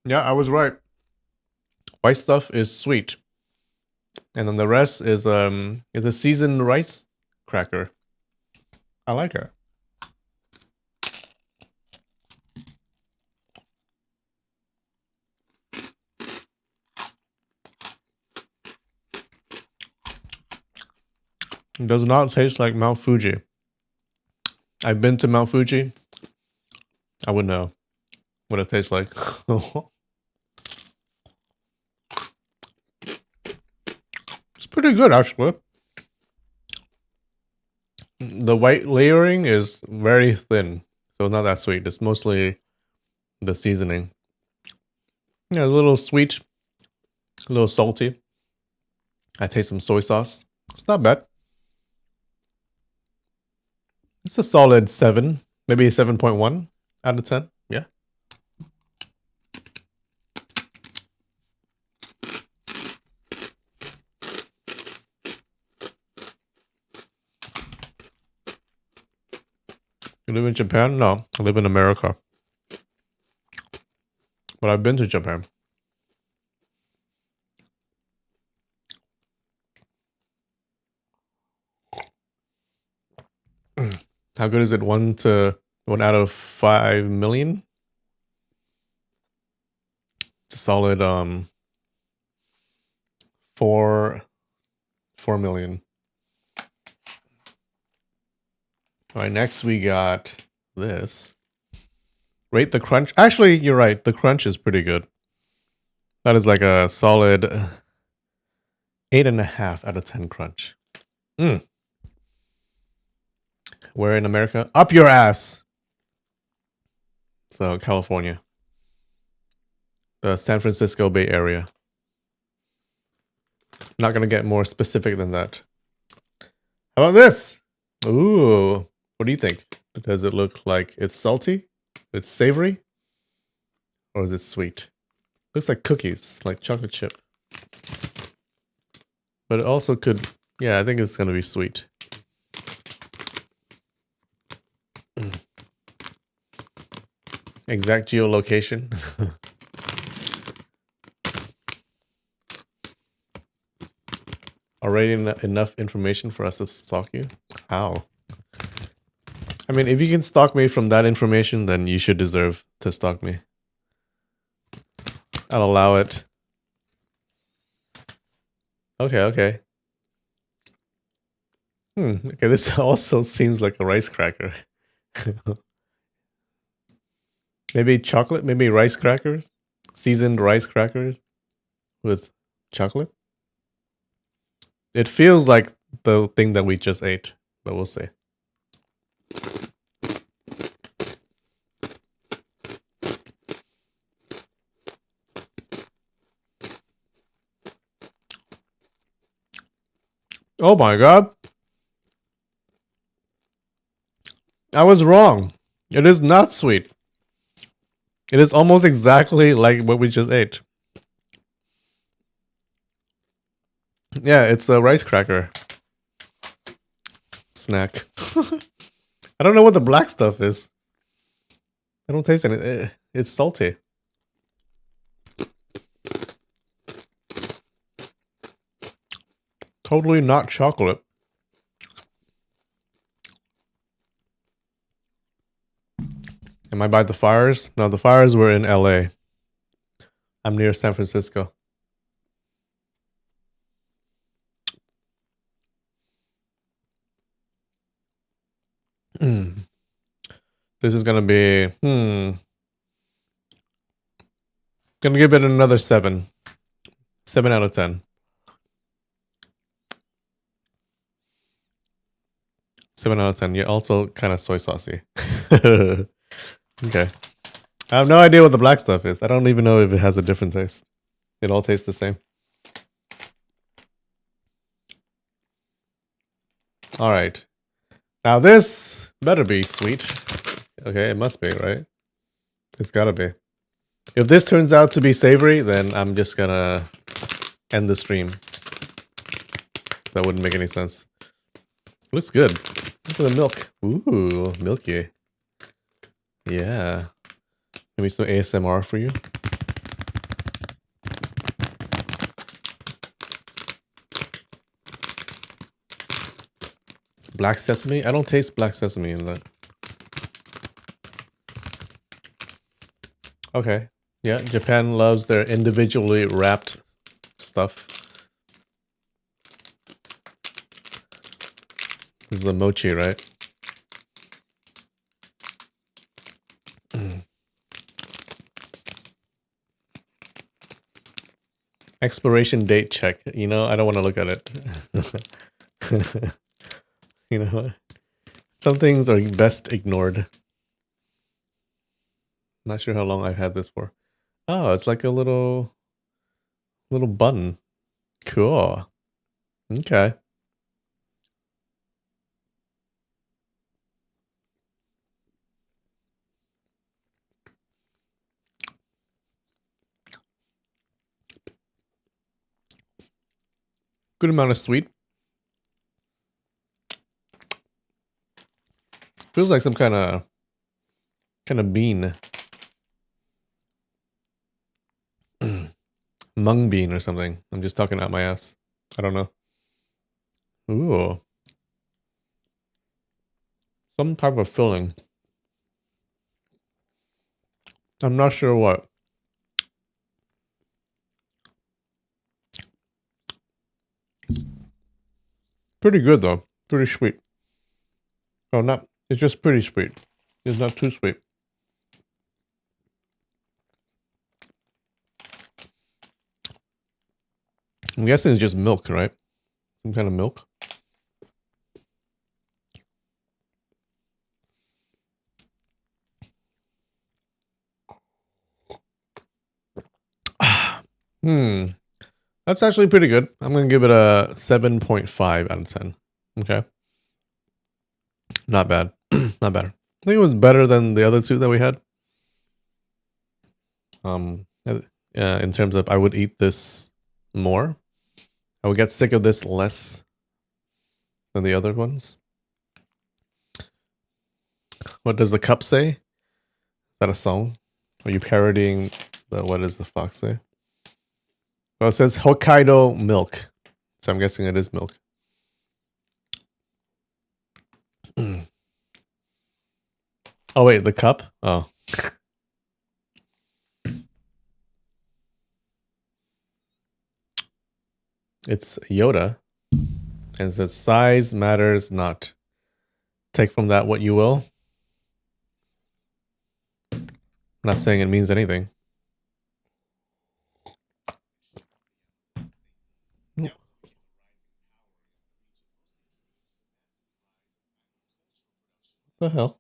Yeah, I was right. White stuff is sweet. And then the rest is a seasoned rice cracker. I like it. It does not taste like Mount Fuji. I've been to Mount Fuji. I would know what it tastes like. It's pretty good, actually. The white layering is very thin, so not that sweet. It's mostly the seasoning. Yeah, a little sweet, a little salty. I taste some soy sauce. It's not bad. It's a solid 7, maybe 7.1 out of 10. Yeah. You live in Japan? No, I live in America. But I've been to Japan. How good is it? 1 out of 5 million? It's a solid 4 million. All right, next we got this. Rate the crunch. Actually, you're right. The crunch is pretty good. That is like a solid 8.5 out of 10 crunch. We're in America. Up your ass. So California. The San Francisco Bay Area. Not gonna get more specific than that. How about this? Ooh, what do you think? Does it look like it's salty? It's savory? Or is it sweet? Looks like cookies, like chocolate chip. But it also could, yeah, I think it's gonna be sweet. Exact geolocation. Already enough information for us to stalk you? How? I mean, if you can stalk me from that information, then you should deserve to stalk me. I'll allow it. Okay, okay. Okay, this also seems like a rice cracker. Maybe chocolate? Maybe rice crackers? Seasoned rice crackers with chocolate? It feels like the thing that we just ate, but we'll see. Oh my god. I was wrong. It is not sweet. It is almost exactly like what we just ate. Yeah, it's a rice cracker snack. I don't know what the black stuff is. I don't taste any. It's salty. Totally not chocolate. Am I by the fires? No, the fires were in LA. I'm near San Francisco. This is gonna be gonna give it another 7. 7 out of 10. 7 out of 10. Yeah, also kind of soy saucy. Okay. I have no idea what the black stuff is. I don't even know if it has a different taste. It all tastes the same. All right. Now this better be sweet. Okay, it must be, right? It's gotta be. If this turns out to be savory, then I'm just gonna end the stream. That wouldn't make any sense. Looks good. Look at the milk. Ooh, milky. Yeah. Maybe some ASMR for you. Black sesame? I don't taste black sesame in that. Okay. Yeah, Japan loves their individually wrapped stuff. This is the mochi, right? Expiration date check. You know, I don't want to look at it. You know, some things are best ignored. Not sure how long I've had this for. Oh, it's like a little button. Cool. Okay. Good amount of sweet. Feels like some kind of bean. Mung bean or something. I'm just talking out my ass. I don't know. Ooh. Some type of filling. I'm not sure what. Pretty good though. Pretty sweet. Oh, not. It's just pretty sweet. It's not too sweet. I'm guessing it's just milk, right? Some kind of milk. That's actually pretty good. I'm gonna give it a 7.5 out of 10. Okay. Not bad. Not bad. I think it was better than the other two that we had. In terms of I would eat this more. I would get sick of this less than the other ones. What does the cup say? Is that a song? Are you parodying the what does the fox say? Well, it says Hokkaido milk. So I'm guessing it is milk. Oh wait, the cup? Oh. It's Yoda. And it says size matters not. Take from that what you will. Not saying it means anything. What the hell?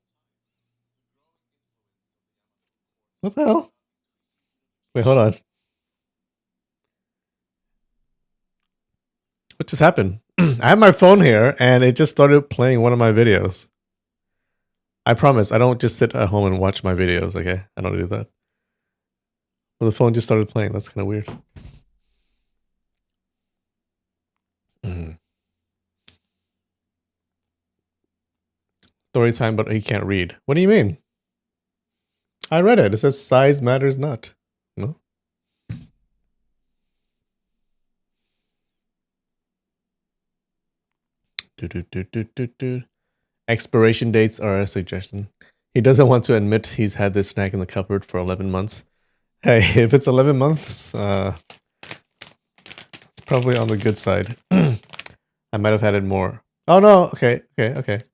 What the hell? Wait, hold on. What just happened? I have my phone here and it just started playing one of my videos. I promise I don't just sit at home and watch my videos, okay? I don't do that. But the phone just started playing. That's kind of weird. Story time, but he can't read. What do you mean? I read it. It says size matters not. No? Expiration dates are a suggestion. He doesn't want to admit he's had this snack in the cupboard for 11 months. Hey, if it's 11 months, it's probably on the good side. I might have had it more. Oh no, okay. The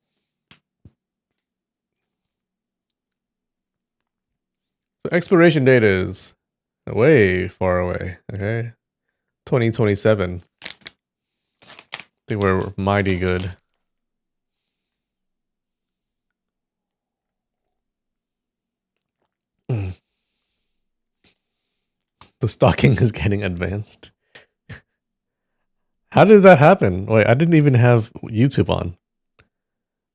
expiration date is way far away, okay? 2027. I think we're mighty good. The stocking is getting advanced. How did that happen? Wait, I didn't even have YouTube on.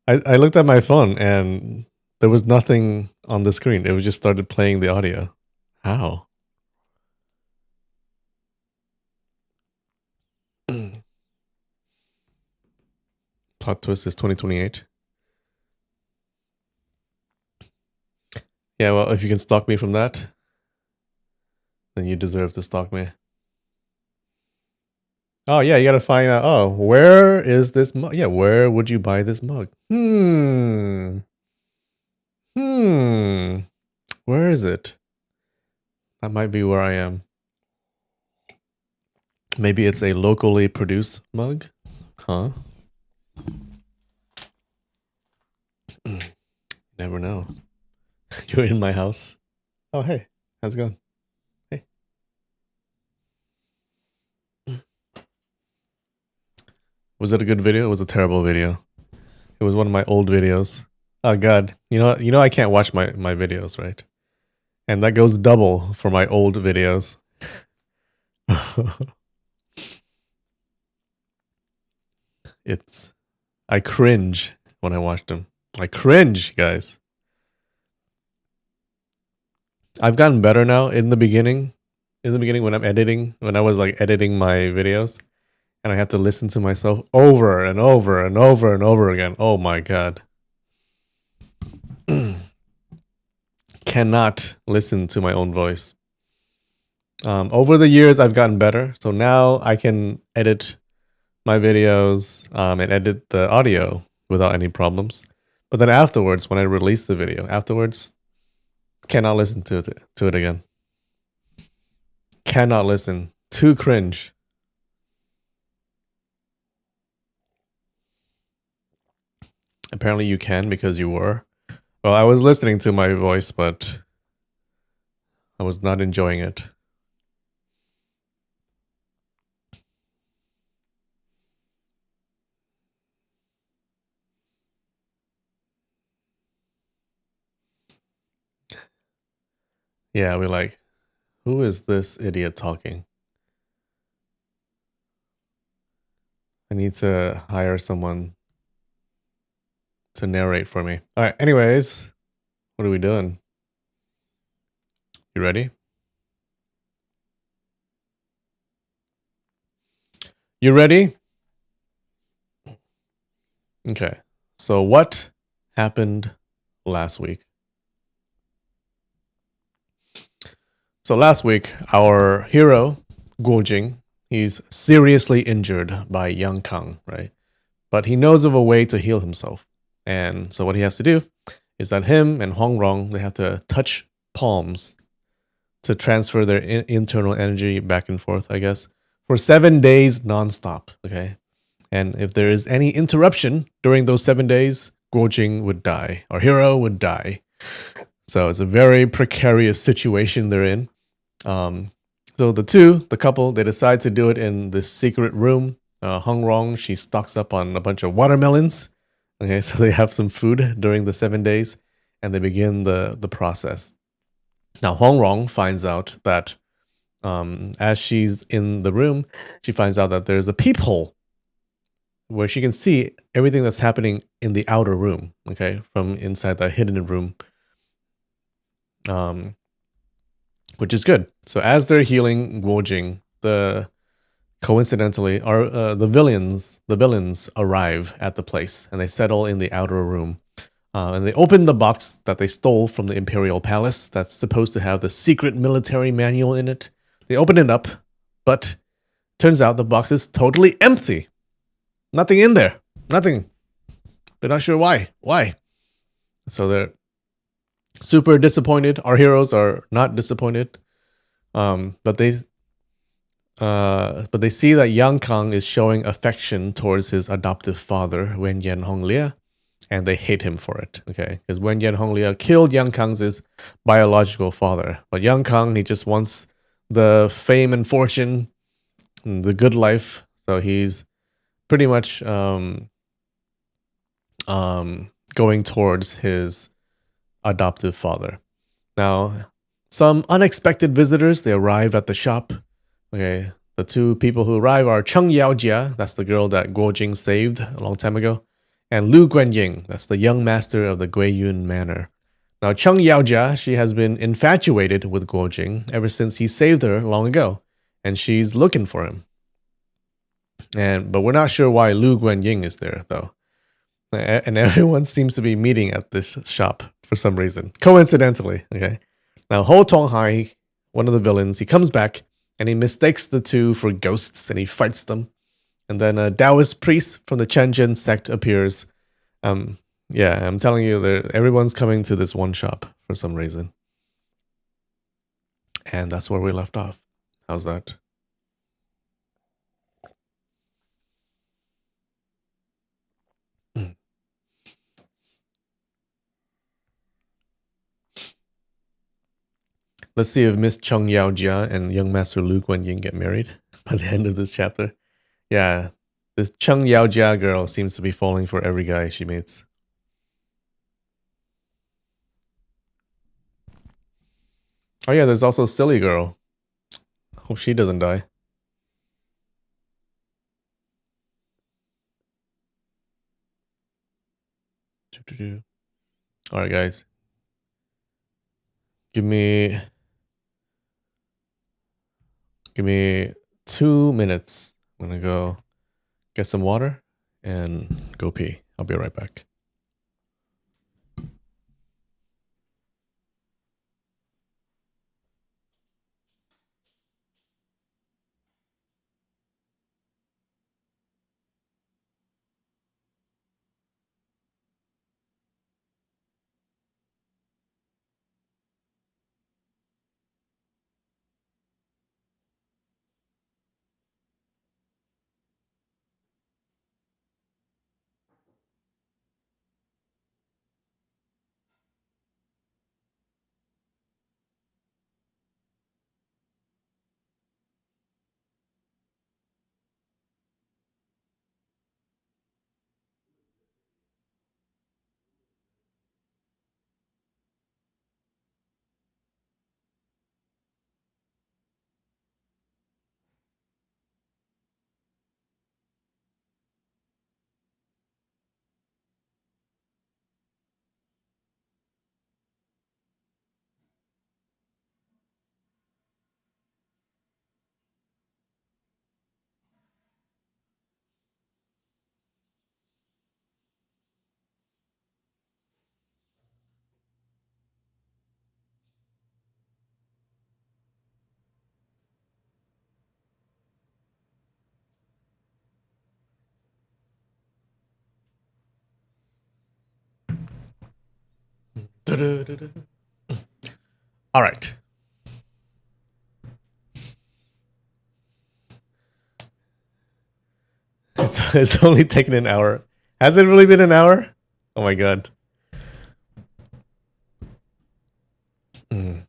I looked at my phone and there was nothing on the screen. It was just started playing the audio. How? Plot twist is 2028. Yeah, well, if you can stalk me from that, then you deserve to stalk me. Oh, yeah, you gotta find out. Oh, where is this mug? Yeah, where would you buy this mug? Where is it? That might be where I am. Maybe it's a locally produced mug? Huh? Never know. You're in my house. Oh, hey. How's it going? Hey. Was it a good video? It was a terrible video. It was one of my old videos. Oh god. You know I can't watch my videos, right? And that goes double for my old videos. I cringe when I watch them. I cringe, guys. I've gotten better now. In the beginning when I'm editing, when I was like editing my videos and I have to listen to myself over and over and over and over again. Oh my god. Cannot listen to my own voice. Over the years, I've gotten better. So now I can edit my videos and edit the audio without any problems. But then afterwards, when I release the video, cannot listen to it again. Cannot listen. Too cringe. Apparently you can because you were. Well, I was listening to my voice, but I was not enjoying it. Yeah, we're like, who is this idiot talking? I need to hire someone to narrate for me. All right. Anyways, what are we doing? You ready? You ready? Okay. So what happened last week? So last week, our hero, Guo Jing, he's seriously injured by Yang Kang, right? But he knows of a way to heal himself. And so what he has to do is that him and Hong Rong, they have to touch palms to transfer their internal energy back and forth, I guess, for 7 days nonstop. Okay. And if there is any interruption during those 7 days, Guo Jing would die. Our hero would die. So it's a very precarious situation they're in. Um, so the couple, they decide to do it in this secret room. Hong Rong, she stocks up on a bunch of watermelons. Okay, so they have some food during the 7 days, and they begin the process. Now Hong Rong finds out that as she's in the room, she finds out that there's a peephole where she can see everything that's happening in the outer room. Okay, from inside the hidden room. Um, which is good. So as they're healing Guo Jing, the coincidentally are the villains arrive at the place and they settle in the outer room. And they open the box that they stole from the Imperial Palace that's supposed to have the secret military manual in it. They open it up, but turns out the box is totally empty. Nothing in there. Nothing. They're not sure why. Why? So they're super disappointed. Our heroes are not disappointed. But they see that Yang Kang is showing affection towards his adoptive father, Wen Yan Honglia, and they hate him for it. Okay, because Wen Yan Honglia killed Yang Kang's biological father, but Yang Kang, he just wants the fame and fortune, and the good life. So he's pretty much going towards his adoptive father. Now, some unexpected visitors, they arrive at the shop. Okay, the two people who arrive are Cheng Yaojia, that's the girl that Guo Jing saved a long time ago, and Lu Guanying, that's the young master of the Guiyun Manor. Now, Cheng Yaojia, she has been infatuated with Guo Jing ever since he saved her long ago, and she's looking for him. But we're not sure why Lu Guanying is there, though. And everyone seems to be meeting at this shop for some reason, coincidentally. Okay. Now Ho Tonghai, one of the villains, he comes back and he mistakes the two for ghosts and he fights them. And then a Taoist priest from the Chenjin sect appears. Yeah, I'm telling you, everyone's coming to this one shop for some reason, and that's where we left off. How's that? Let's see if Miss Cheng Yao Jia and young Master Lu Guanying get married by the end of this chapter. Yeah, this Cheng Yao Jia girl seems to be falling for every guy she meets. Oh yeah, there's also Silly Girl. Hope she doesn't die. All right, guys. Give me 2 minutes. I'm gonna go get some water and go pee. I'll be right back. All right. It's only taken an hour. Has it really been an hour? Oh my god. Mm.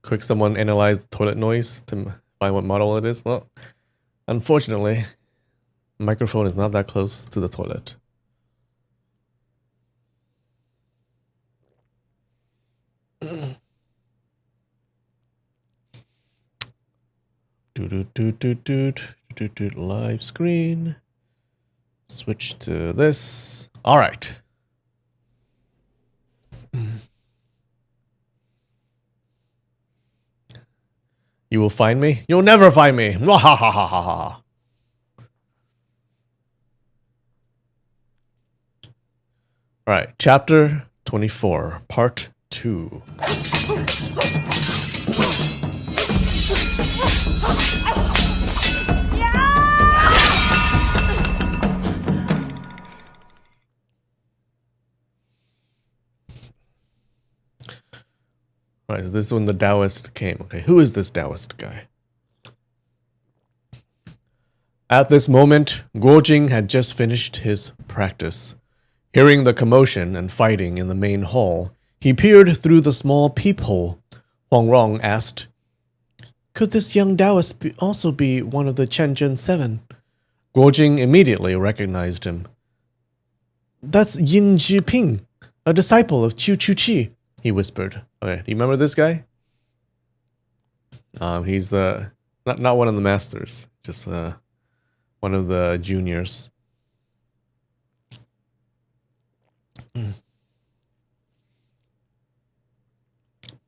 Quick, someone analyze the toilet noise to find what model it is. Well, unfortunately, the microphone is not that close to the toilet. Live screen. Switch to this. All right. You will find me? You'll never find me. All right. Chapter 24, Part 2. All right, so this is when the Taoist came. Okay, who is this Taoist guy? At this moment, Guojing had just finished his practice. Hearing the commotion and fighting in the main hall, he peered through the small peephole. Huang Rong asked, "Could this young Taoist also be one of the Chenjun Seven?" Guojing immediately recognized him. "That's Yin Jiping, a disciple of Chu Chu Chi," he whispered. Okay, do you remember this guy? He's not one of the masters, just one of the juniors.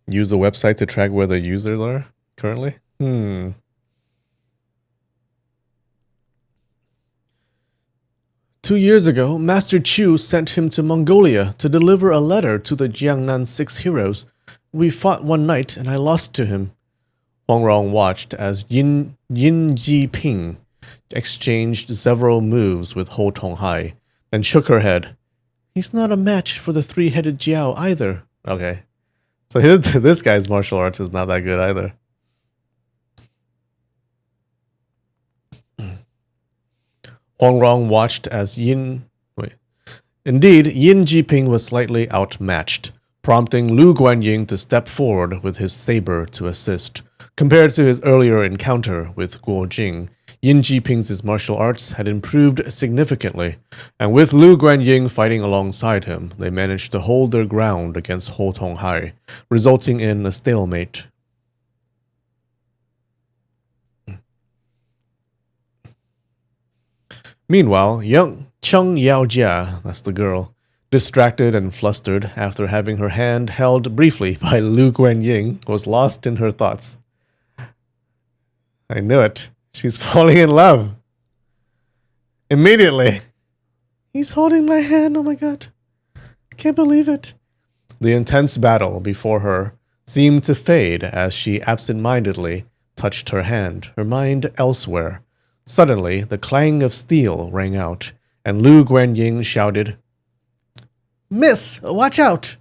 Use the website to track where the users are currently? 2 years ago, Master Chu sent him to Mongolia to deliver a letter to the Jiangnan 6 heroes. We fought one night and I lost to him. Huang Rong watched as Yin Jiping exchanged several moves with Ho Tonghai, then shook her head. He's not a match for the three-headed Jiao either. Okay. So this guy's martial arts is not that good either. Huang Rong watched as Indeed, Yin Jiping was slightly outmatched, prompting Lu Guanying to step forward with his saber to assist. Compared to his earlier encounter with Guo Jing, Yin Jiping's martial arts had improved significantly, and with Lu Guanying fighting alongside him, they managed to hold their ground against Ho Tonghai, resulting in a stalemate. Meanwhile, young Cheng Yaojia, that's the girl, distracted and flustered after having her hand held briefly by Lu Guanying, was lost in her thoughts. I knew it. She's falling in love. Immediately. He's holding my hand, oh my god. I can't believe it. The intense battle before her seemed to fade as she absent-mindedly touched her hand, her mind elsewhere. Suddenly, the clang of steel rang out, and Lu Guanying shouted, "Miss, watch out!"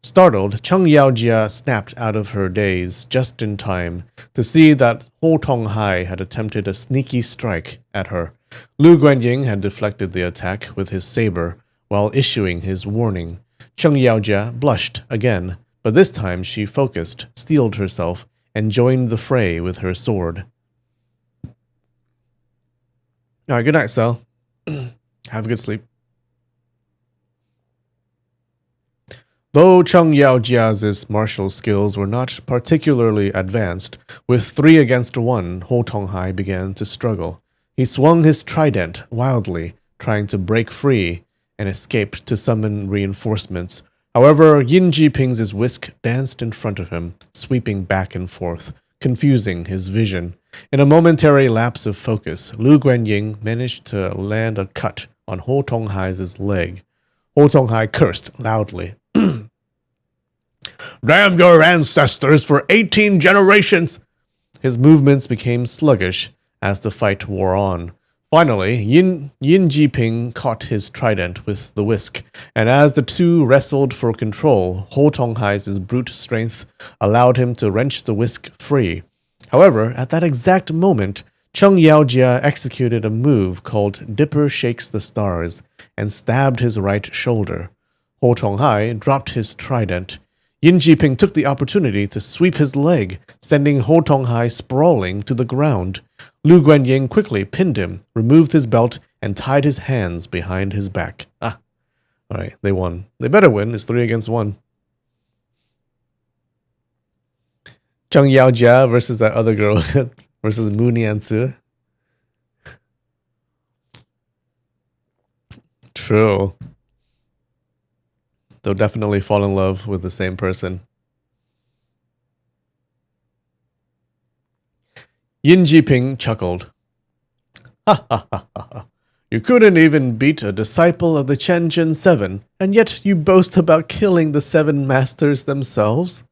Startled, Cheng Yaojia snapped out of her daze just in time to see that Ho Tonghai had attempted a sneaky strike at her. Lu Guanying had deflected the attack with his saber while issuing his warning. Cheng Yaojia blushed again, but this time she focused, steeled herself, and joined the fray with her sword. All right, good night, Sal. Have a good sleep. Though Cheng Yaojia's martial skills were not particularly advanced, with 3 against 1, Ho Tonghai began to struggle. He swung his trident wildly, trying to break free, and escaped to summon reinforcements. However, Yin Jiping's whisk danced in front of him, sweeping back and forth, confusing his vision. In a momentary lapse of focus, Lu Guanying managed to land a cut on Ho Tonghai's leg. Ho Tonghai cursed loudly. "Damn your ancestors for 18 generations!" His movements became sluggish as the fight wore on. Finally, Yin Jiping caught his trident with the whisk, and as the two wrestled for control, Ho Tonghai's brute strength allowed him to wrench the whisk free. However, at that exact moment, Cheng Yaojia executed a move called Dipper Shakes the Stars and stabbed his right shoulder. Ho Tonghai dropped his trident. Yin Jiping took the opportunity to sweep his leg, sending Ho Tonghai sprawling to the ground. Lu Guanying quickly pinned him, removed his belt, and tied his hands behind his back. Ah, alright, they won. They better win. It's 3 against 1. Cheng Yaojia versus that other girl versus Mu Nianzi. True. They'll definitely fall in love with the same person. Yin Jiping chuckled. Ha ha ha ha. You couldn't even beat a disciple of the Qianzhen Seven, and yet you boast about killing the 7 masters themselves?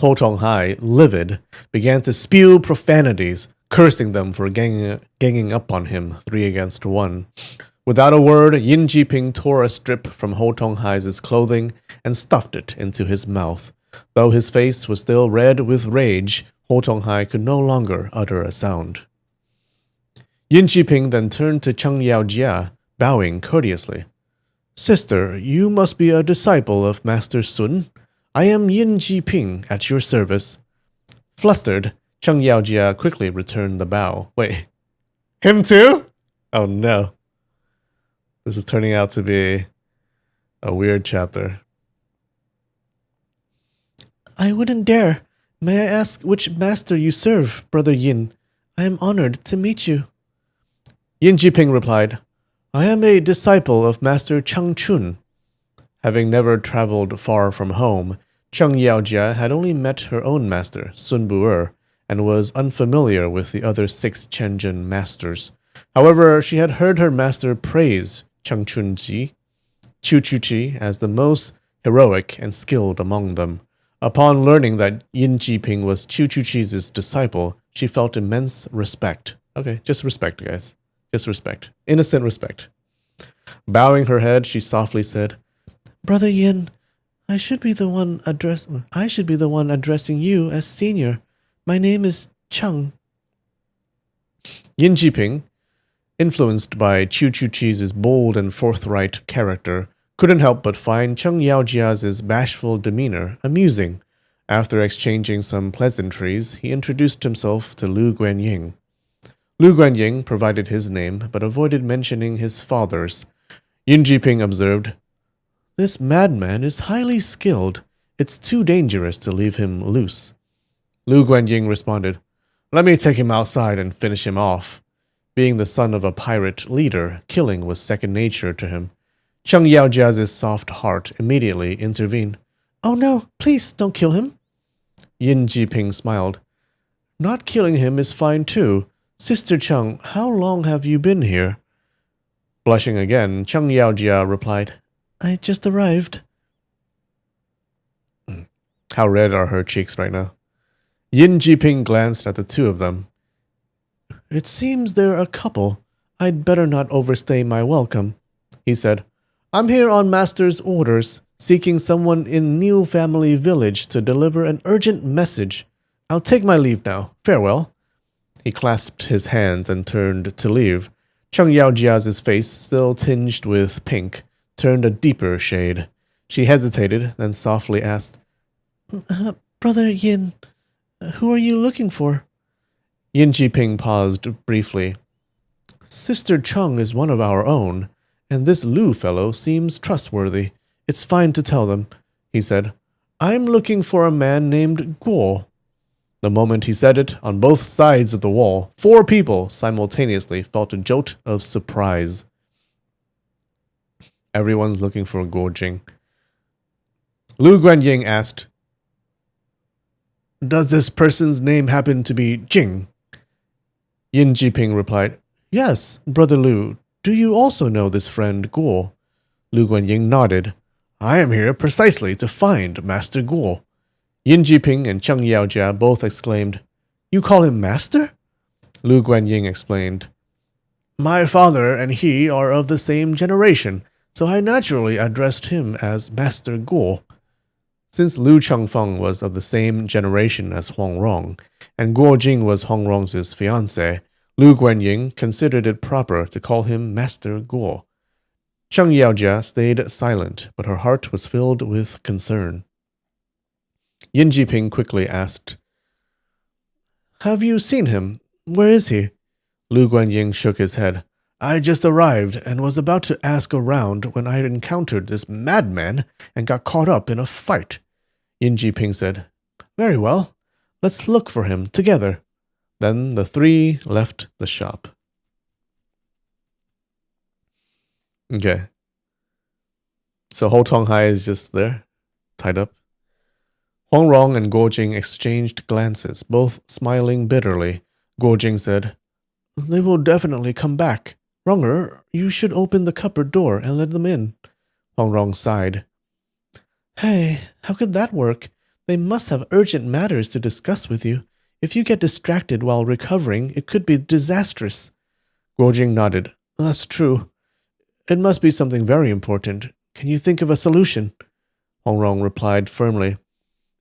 Ho Tonghai, livid, began to spew profanities, cursing them for ganging up on him 3 against 1. Without a word, Yin Jiping tore a strip from Ho Tonghai's clothing and stuffed it into his mouth. Though his face was still red with rage, Ho Tonghai could no longer utter a sound. Yin Jiping then turned to Cheng Yaojia, bowing courteously. Sister, you must be a disciple of Master Sun. I am Yin Jiping at your service. Flustered, Cheng Yaojia quickly returned the bow. Wait, him too? Oh no. This is turning out to be a weird chapter. I wouldn't dare. May I ask which master you serve, Brother Yin? I am honored to meet you. Yin Jiping replied, I am a disciple of Master Chang Chun. Having never traveled far from home, Cheng Yaojia had only met her own master, Sun Bu'er, and was unfamiliar with the other 6 Qianzhen masters. However, she had heard her master praise Cheng Chun-ji, Chu Chu-chi, as the most heroic and skilled among them. Upon learning that Yin Jiping was Chu Chu-chi's disciple, she felt immense respect. Okay, just respect, guys. Just respect. Innocent respect. Bowing her head, she softly said, Brother Yin, I should be the one addressing you as senior. My name is Cheng. Yin Jiping, influenced by Chu Chu-chi's bold and forthright character, couldn't help but find Cheng Yaojia's bashful demeanor amusing. After exchanging some pleasantries, he introduced himself to Lu Guanying. Lu Guanying provided his name, but avoided mentioning his father's. Yin Jiping observed, This madman is highly skilled. It's too dangerous to leave him loose. Lu Guanying responded, Let me take him outside and finish him off. Being the son of a pirate leader, killing was second nature to him. Cheng Yaojia's soft heart immediately intervened. Oh no, please don't kill him. Yin Jiping smiled. Not killing him is fine too. Sister Cheng, how long have you been here? Blushing again, Cheng Yaojia replied, I just arrived. How red are her cheeks right now? Yin Jiping glanced at the two of them. It seems they're a couple. I'd better not overstay my welcome, he said. I'm here on Master's orders, seeking someone in New Family Village to deliver an urgent message. I'll take my leave now. Farewell. He clasped his hands and turned to leave. Cheng Yaojia's face, still tinged with pink, turned a deeper shade. She hesitated, then softly asked, Brother Yin, who are you looking for? Yin Jiping paused briefly. Sister Cheng is one of our own, and this Lu fellow seems trustworthy. It's fine to tell them, he said. I'm looking for a man named Guo. The moment he said it, on both sides of the wall, 4 people simultaneously felt a jolt of surprise. Everyone's looking for Guo Jing. Lu Guanying asked, Does this person's name happen to be Jing? Yin Jiping replied, Yes, Brother Lu. Do you also know this friend Guo? Lu Guanying nodded. I am here precisely to find Master Guo. Yin Jiping and Cheng Yaojia both exclaimed, You call him Master? Lu Guanying explained, My father and he are of the same generation, so I naturally addressed him as Master Guo. Since Lu Chengfeng was of the same generation as Huang Rong, and Guo Jing was Huang Rong's fiancé, Lu Guanying considered it proper to call him Master Guo. Cheng Yaojia stayed silent, but her heart was filled with concern. Yin Jiping quickly asked, Have you seen him? Where is he? Lu Guanying shook his head. I just arrived and was about to ask around when I encountered this madman and got caught up in a fight. Yin Jiping said, Very well. Let's look for him together. Then the three left the shop. Okay. So Ho Tonghai is just there, tied up. Huang Rong and Guo Jing exchanged glances, both smiling bitterly. Guo Jing said, They will definitely come back. Ronger, you should open the cupboard door and let them in. Huang Rong sighed. Hey, how could that work? They must have urgent matters to discuss with you. If you get distracted while recovering, it could be disastrous. Guo Jing nodded. That's true. It must be something very important. Can you think of a solution? Huang Rong replied firmly.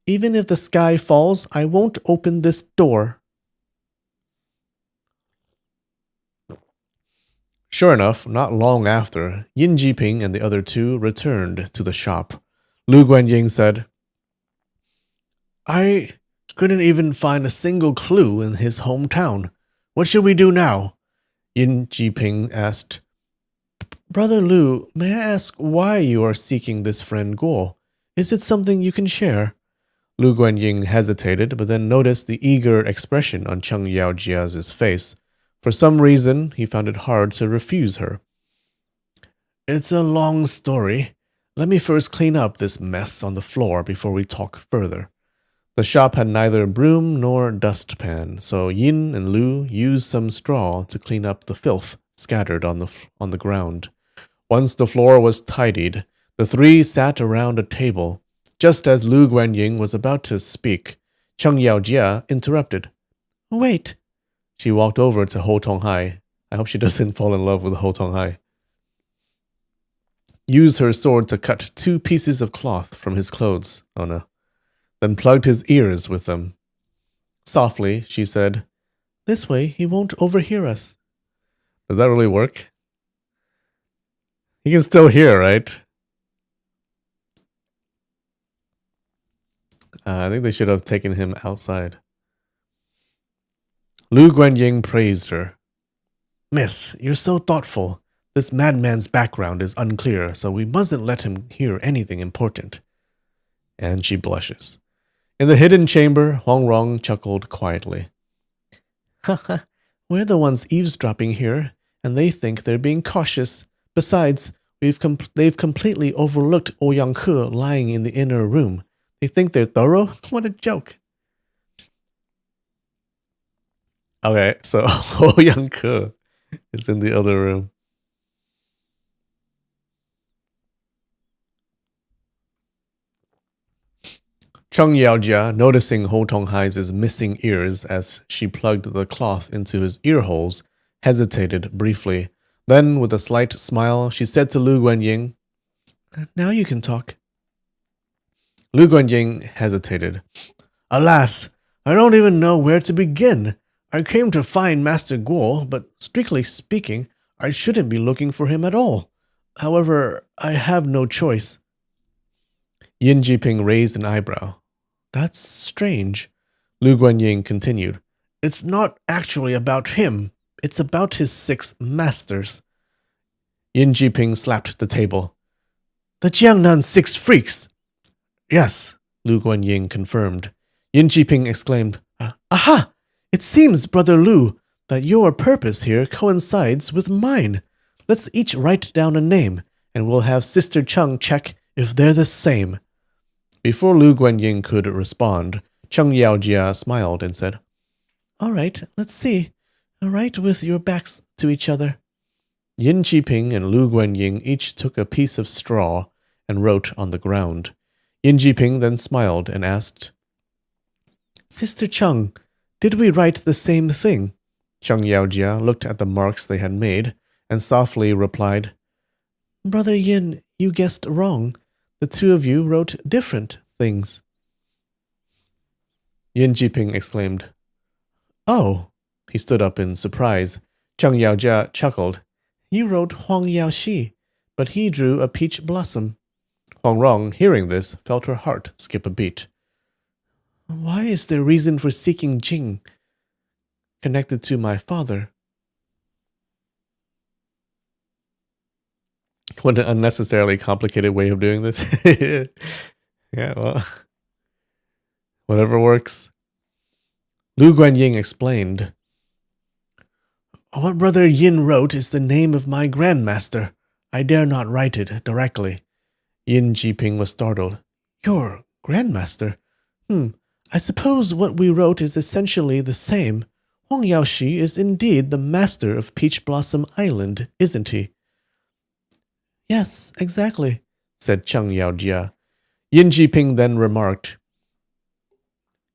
Even if the sky falls, I won't open this door. Sure enough, not long after, Yin Jiping and the other two returned to the shop. Lu Guanying said, I couldn't even find a single clue in his hometown. What should we do now? Yin Jiping asked, Brother Lu, may I ask why you are seeking this friend Guo? Is it something you can share? Lu Guanying hesitated, but then noticed the eager expression on Cheng Yaojia's face. For some reason, he found it hard to refuse her. It's a long story. Let me first clean up this mess on the floor before we talk further. The shop had neither broom nor dustpan, so Yin and Lu used some straw to clean up the filth scattered on the ground. Once the floor was tidied, the three sat around a table. Just as Lu Guanying was about to speak, Cheng Yaojia interrupted. Wait. She walked over to Ho Tonghai. I hope she doesn't fall in love with Ho Tonghai. Used her sword to cut 2 pieces of cloth from his clothes. Oh no. Then plugged his ears with them. Softly, she said, This way he won't overhear us. Does that really work? He can still hear, right? I think they should have taken him outside. Lu Guanying praised her. Miss, you're so thoughtful. This madman's background is unclear, so we mustn't let him hear anything important. And she blushes. In the hidden chamber, Huang Rong chuckled quietly. Haha, we're the ones eavesdropping here, and they think they're being cautious. Besides, they've completely overlooked Ouyang He lying in the inner room. They think they're thorough? What a joke. Okay, so Ouyang He is in the other room. Cheng Yaojia, noticing Ho Tonghai's missing ears as she plugged the cloth into his ear holes, hesitated briefly. Then, with a slight smile, she said to Lu Guanying, Now you can talk. Lu Guanying hesitated. Alas, I don't even know where to begin. I came to find Master Guo, but strictly speaking, I shouldn't be looking for him at all. However, I have no choice. Yin Jiping raised an eyebrow. That's strange. Lu Guanying continued. It's not actually about him. It's about his 6 masters. Yin Jiping slapped the table. The Jiangnan 6 freaks! Yes, Lu Guanying confirmed. Yin Jiping exclaimed, Aha! It seems, Brother Lu, that your purpose here coincides with mine. Let's each write down a name, and we'll have Sister Cheng check if they're the same. Before Lu Guanying could respond, Cheng Yaojia smiled and said, All right, let's see. Write with your backs to each other. Yin Jiping and Lu Guanying each took a piece of straw and wrote on the ground. Yin Jiping then smiled and asked, Sister Cheng, did we write the same thing? Cheng Yaojia looked at the marks they had made and softly replied, Brother Yin, you guessed wrong. The two of you wrote different things. Yin Jiping exclaimed, Oh! He stood up in surprise. Cheng Yaojia chuckled. You wrote Huang Yaoxi, but he drew a peach blossom. Huang Rong, hearing this, felt her heart skip a beat. Why is there reason for seeking Jing connected to my father? What an unnecessarily complicated way of doing this. Yeah, well, whatever works. Lu Guanying explained, What Brother Yin wrote is the name of my grandmaster. I dare not write it directly. Yin Jiping was startled. Your grandmaster? I suppose what we wrote is essentially the same. Huang Yaoxi is indeed the master of Peach Blossom Island, isn't he? Yes, exactly, said Cheng Yaojia. Yin Jiping then remarked,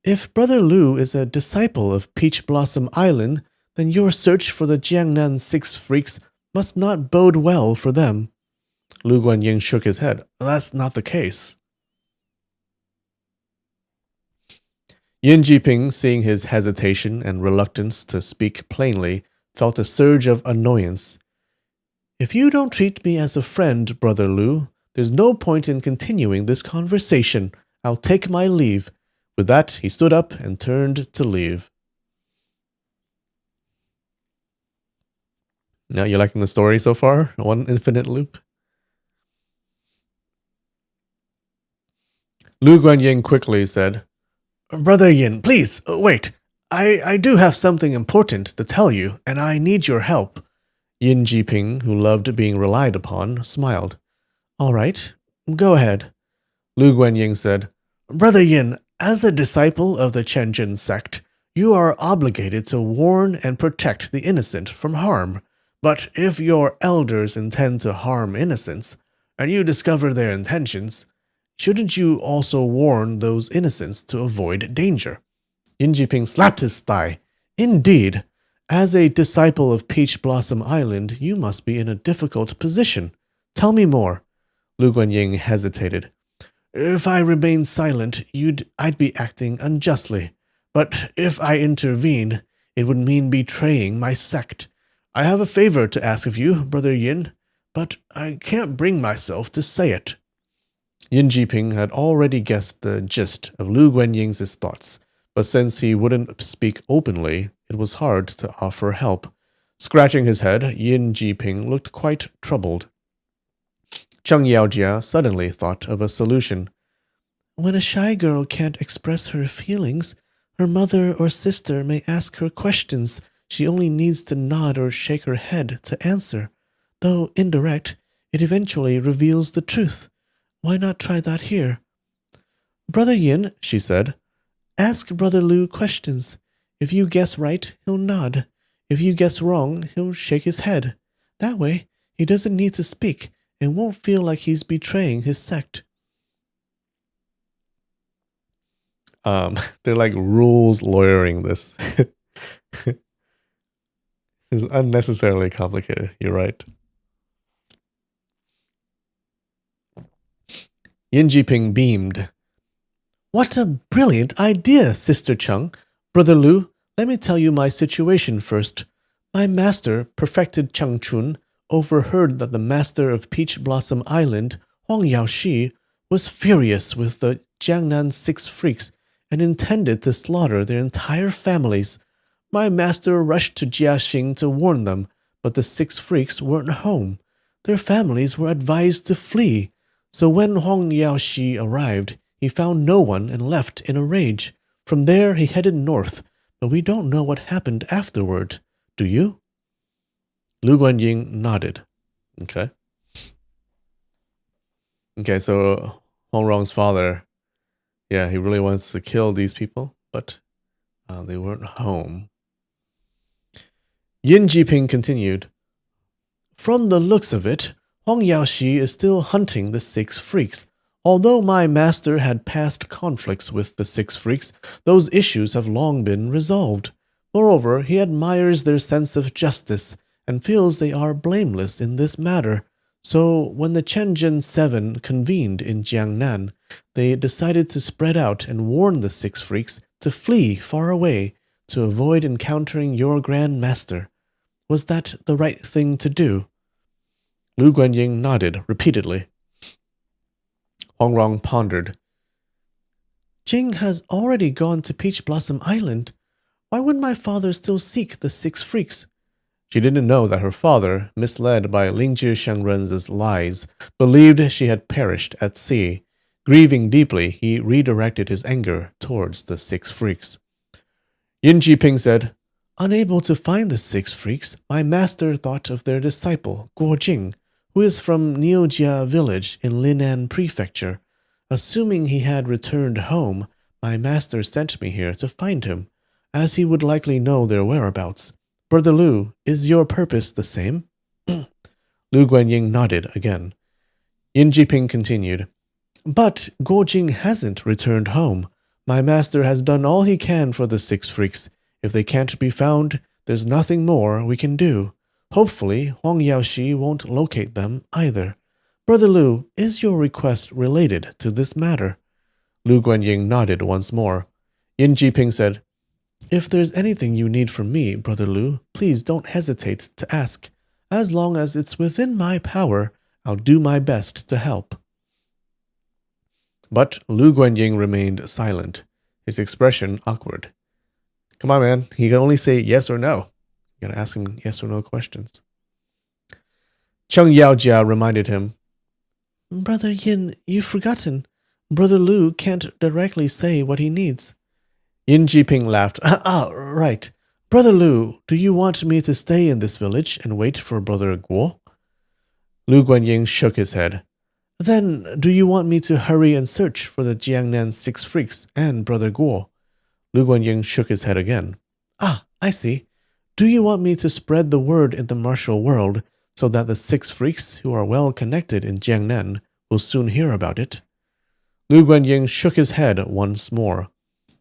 If Brother Lu is a disciple of Peach Blossom Island, then your search for the Jiangnan Six Freaks must not bode well for them. Lu Guanying shook his head. That's not the case. Yin Jiping, seeing his hesitation and reluctance to speak plainly, felt a surge of annoyance. If you don't treat me as a friend, Brother Lu, there's no point in continuing this conversation. I'll take my leave. With that, he stood up and turned to leave. Now, you liking the story so far? One infinite loop? Lu Guanying quickly said, Brother Yin, please, wait. I do have something important to tell you, and I need your help. Yin Jiping, who loved being relied upon, smiled. All right, go ahead. Lu Guanying said, Brother Yin, as a disciple of the Qianzhen sect, you are obligated to warn and protect the innocent from harm. But if your elders intend to harm innocents, and you discover their intentions, shouldn't you also warn those innocents to avoid danger? Yin Jiping slapped his thigh. Indeed, as a disciple of Peach Blossom Island, you must be in a difficult position. Tell me more. Lu Guanying hesitated. If I remain silent, I'd be acting unjustly. But if I intervene, it would mean betraying my sect. I have a favor to ask of you, Brother Yin, but I can't bring myself to say it. Yin Jiping had already guessed the gist of Lu Guanying's thoughts, but since he wouldn't speak openly, it was hard to offer help. Scratching his head, Yin Jiping looked quite troubled. Cheng Yaojia suddenly thought of a solution. When a shy girl can't express her feelings, her mother or sister may ask her questions. She only needs to nod or shake her head to answer. Though indirect, it eventually reveals the truth. Why not try that here? Brother Yin, she said, ask Brother Lu questions. If you guess right, he'll nod. If you guess wrong, he'll shake his head. That way, he doesn't need to speak and won't feel like he's betraying his sect. They're like rules lawyering this. It's unnecessarily complicated. You're right. Yin Jiping beamed. What a brilliant idea, Sister Cheng. Brother Lu, let me tell you my situation first. My master, perfected Changchun, overheard that the master of Peach Blossom Island, Huang Yaoxi, was furious with the Jiangnan Six Freaks and intended to slaughter their entire families. My master rushed to Jiaxing to warn them, but the Six Freaks weren't home. Their families were advised to flee. So when Huang Yaoxi arrived, he found no one and left in a rage. From there, he headed north, but we don't know what happened afterward. Do you? Lu Guanying nodded. Okay. Okay, so Huang Rong's father, yeah, he really wants to kill these people, but they weren't home. Yin Jiping continued. From the looks of it, Huang Yaoxi is still hunting the Six Freaks. Although my master had past conflicts with the Six Freaks, those issues have long been resolved. Moreover, he admires their sense of justice and feels they are blameless in this matter. So, when the Chenjin Seven convened in Jiangnan, they decided to spread out and warn the Six Freaks to flee far away to avoid encountering your Grand Master. Was that the right thing to do? Lu Guanying nodded repeatedly. Huang Rong pondered. Jing has already gone to Peach Blossom Island. Why would my father still seek the Six Freaks? She didn't know that her father, misled by Lingjie Shangren's lies, believed she had perished at sea. Grieving deeply, he redirected his anger towards the Six Freaks. Yin Jiping said, Unable to find the Six Freaks, my master thought of their disciple, Guo Jing, who is from Niujia village in Linan Prefecture. Assuming he had returned home, my master sent me here to find him, as he would likely know their whereabouts. Brother Lu, is your purpose the same? Lu Guanying nodded again. Yin Jiping continued, But Guo Jing hasn't returned home. My master has done all he can for the Six Freaks. If they can't be found, there's nothing more we can do. Hopefully, Huang Yaoxi won't locate them either. Brother Lu, is your request related to this matter? Lu Guanying nodded once more. Yin Jiping said, If there's anything you need from me, Brother Lu, please don't hesitate to ask. As long as it's within my power, I'll do my best to help. But Lu Guanying remained silent, his expression awkward. Come on, man. He can only say yes or no. You gotta ask him yes or no questions. Cheng Yaojia reminded him, Brother Yin, you've forgotten. Brother Lu can't directly say what he needs. Yin Jiping laughed. Right. Brother Lu, do you want me to stay in this village and wait for Brother Guo? Lu Guanying shook his head. Then, do you want me to hurry and search for the Jiangnan Six Freaks and Brother Guo? Lu Guanying shook his head again. I see. Do you want me to spread the word in the martial world so that the Six Freaks, who are well connected in Jiangnan, will soon hear about it? Lu Guanying shook his head once more.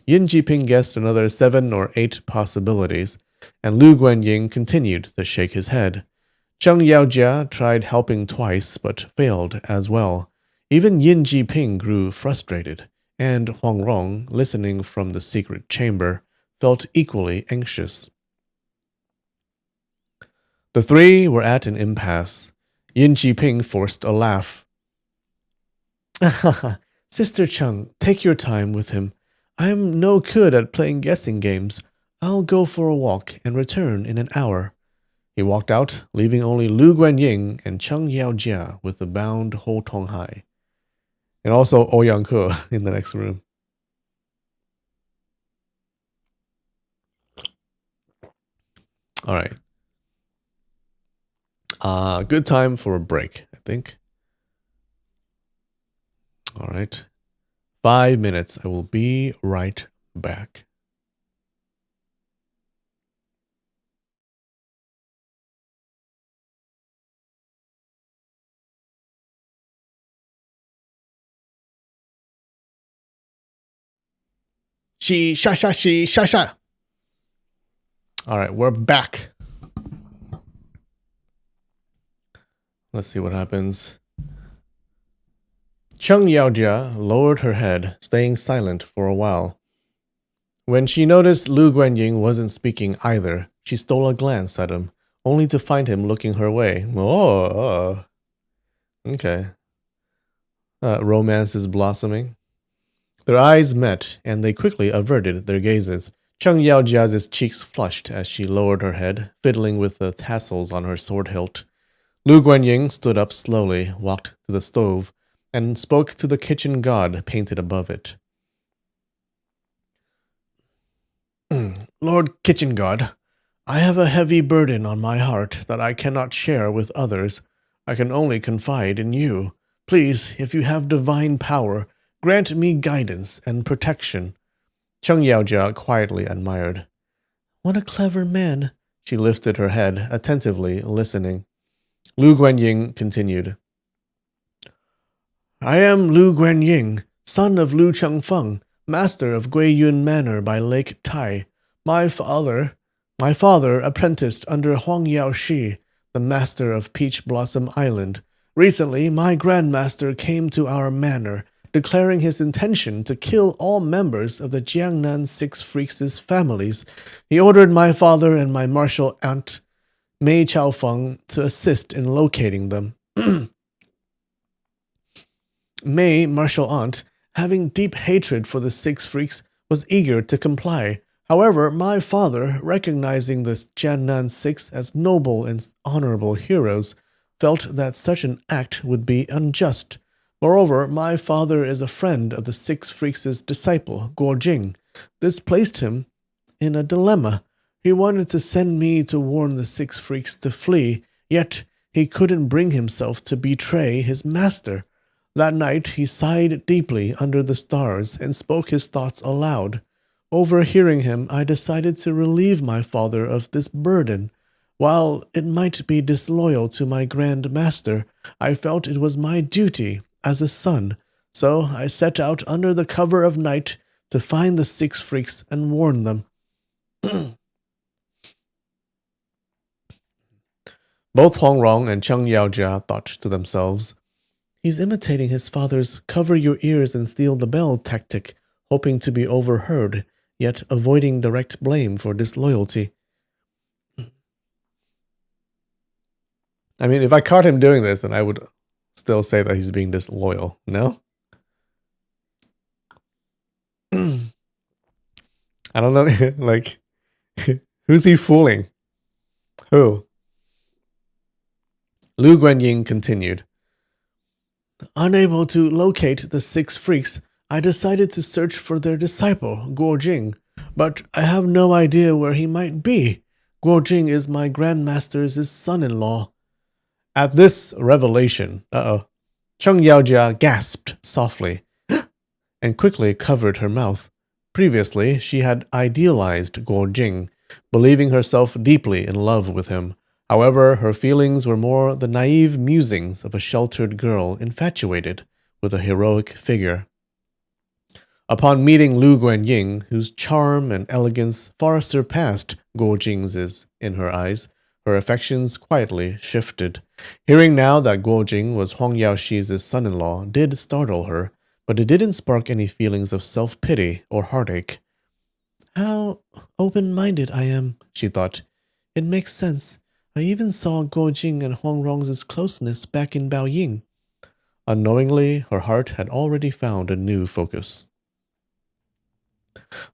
Yin Jiping guessed another 7 or 8 possibilities, and Lu Guanying continued to shake his head. Cheng Yaojia tried helping twice, but failed as well. Even Yin Jiping grew frustrated, and Huang Rong, listening from the secret chamber, felt equally anxious. The three were at an impasse. Yin Jiping forced a laugh. Sister Cheng, take your time with him. I'm no good at playing guessing games. I'll go for a walk and return in an hour. He walked out, leaving only Lu Guanying and Cheng Yaojia with the bound Ho Tonghai. And also Ouyang Ke in the next room. All right. Good time for a break, I think. All right. 5 minutes. I will be right back. She sha. All right, we're back. Let's see what happens. Cheng Yaojia lowered her head, staying silent for a while. When she noticed Lu Guanying wasn't speaking either, she stole a glance at him, only to find him looking her way. Okay. Romance is blossoming. Their eyes met, and they quickly averted their gazes. Cheng Yaojia's cheeks flushed as she lowered her head, fiddling with the tassels on her sword hilt. Lu Guanying stood up slowly, walked to the stove, and spoke to the kitchen god painted above it. Lord Kitchen God, I have a heavy burden on my heart that I cannot share with others. I can only confide in you. Please, if you have divine power, grant me guidance and protection. Cheng Yaojia quietly admired. What a clever man. She lifted her head, attentively listening. Lu Guanying continued. I am Lu Guanying, son of Lu Chengfeng, master of Guiyun Manor by Lake Tai. My father... My father apprenticed under Huang Yaoshi, the master of Peach Blossom Island. Recently, my grandmaster came to our manor, declaring his intention to kill all members of the Jiangnan Six Freaks' families. He ordered my father and my martial aunt, Mei Chaofeng, to assist in locating them. Mei, martial aunt, having deep hatred for the Six Freaks, was eager to comply. However, my father, recognizing the Jiangnan Six as noble and honorable heroes, felt that such an act would be unjust. Moreover, my father is a friend of the Six Freaks' disciple, Guo Jing. This placed him in a dilemma. He wanted to send me to warn the Six Freaks to flee, yet he couldn't bring himself to betray his master. That night he sighed deeply under the stars and spoke his thoughts aloud. Overhearing him, I decided to relieve my father of this burden. While it might be disloyal to my Grand Master, I felt it was my duty as a son, so I set out under the cover of night to find the Six Freaks and warn them. Both Hongrong and Cheng Yaojia thought to themselves, "He's imitating his father's cover your ears and steal the bell tactic, hoping to be overheard, yet avoiding direct blame for disloyalty." I mean, if I caught him doing this, then I would still say that he's being disloyal, no? I don't know, like, who's he fooling? Who? Lu Guanying continued. Unable to locate the Six Freaks, I decided to search for their disciple, Guo Jing, but I have no idea where he might be. Guo Jing is my grandmaster's son-in-law. At this revelation, Cheng Yaojia gasped softly and quickly covered her mouth. Previously, she had idealized Guo Jing, believing herself deeply in love with him. However, her feelings were more the naive musings of a sheltered girl infatuated with a heroic figure. Upon meeting Lu Guanying, whose charm and elegance far surpassed Guo Jing's in her eyes, her affections quietly shifted. Hearing now that Guo Jing was Huang Yaoshi's son-in-law did startle her, but it didn't spark any feelings of self-pity or heartache. How open-minded I am, she thought. It makes sense. I even saw Guo Jing and Huang Rong's closeness back in Baoying. Unknowingly, her heart had already found a new focus.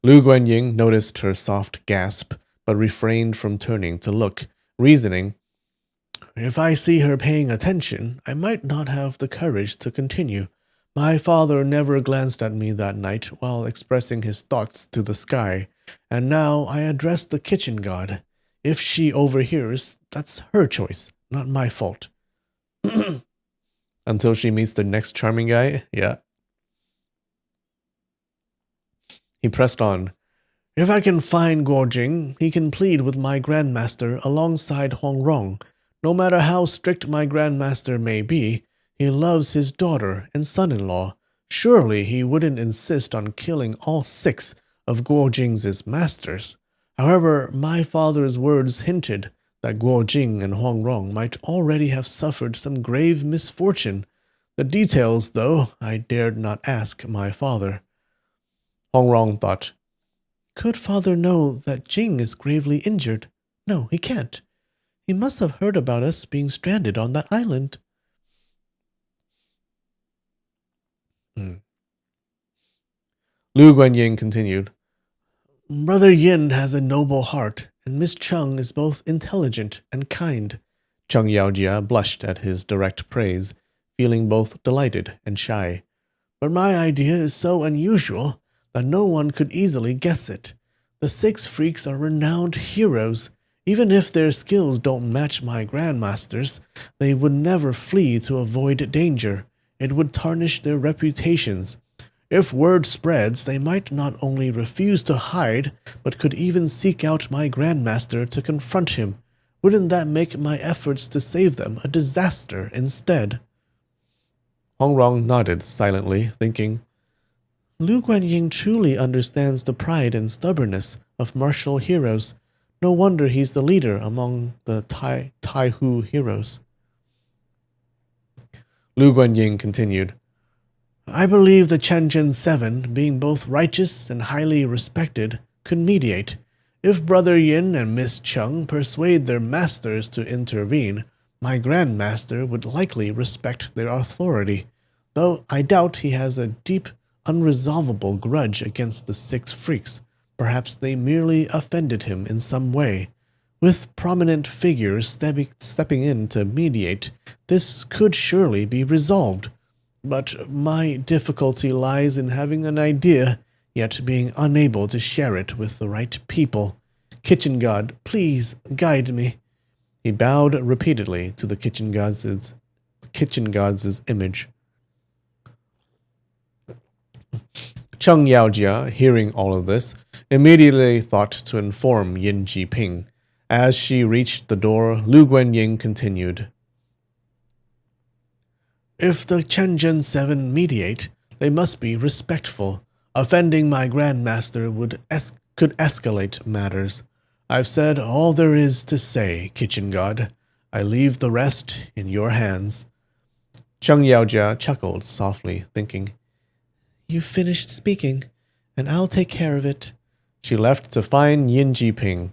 Lu Guanying noticed her soft gasp, but refrained from turning to look, reasoning, "If I see her paying attention, I might not have the courage to continue. My father never glanced at me that night while expressing his thoughts to the sky, and now I address the kitchen god. If she overhears, that's her choice, not my fault." Until she meets the next charming guy, yeah. He pressed on. "If I can find Guo Jing, he can plead with my grandmaster alongside Huang Rong. No matter how strict my grandmaster may be, he loves his daughter and son-in-law. Surely he wouldn't insist on killing all 6 of Guo Jing's masters. However, my father's words hinted that Guo Jing and Huang Rong might already have suffered some grave misfortune. The details, though, I dared not ask my father." Huang Rong thought, "Could father know that Jing is gravely injured? No, he can't. He must have heard about us being stranded on that island." Lu Guanying continued, "Brother Yin has a noble heart, and Miss Cheng is both intelligent and kind." Cheng Yaojia blushed at his direct praise, feeling both delighted and shy. "But my idea is so unusual that no one could easily guess it. The 6 freaks are renowned heroes. Even if their skills don't match my grandmaster's, they would never flee to avoid danger. It would tarnish their reputations. If word spreads, they might not only refuse to hide, but could even seek out my grandmaster to confront him. Wouldn't that make my efforts to save them a disaster instead?" Hong Rong nodded silently, thinking, Lu Guanying truly understands the pride and stubbornness of martial heroes. No wonder he's the leader among the Taihu heroes. Lu Guanying continued, I believe the Chenjin Seven, being both righteous and highly respected, could mediate. If Brother Yin and Miss Chung persuade their masters to intervene, my grandmaster would likely respect their authority, though I doubt he has a deep, unresolvable grudge against the six freaks. Perhaps they merely offended him in some way. With prominent figures stepping in to mediate, this could surely be resolved. But my difficulty lies in having an idea, yet being unable to share it with the right people. Kitchen God, please guide me. He bowed repeatedly to the kitchen god's image. Cheng Yaojia, hearing all of this, immediately thought to inform Yin Jiping. As she reached the door, Lu Guanying continued. If the Chenjin Seven mediate, they must be respectful. Offending my grandmaster could escalate matters. I've said all there is to say, Kitchen God. I leave the rest in your hands. Cheng Yaojia chuckled softly, thinking, You've finished speaking, and I'll take care of it. She left to find Yin Jiping.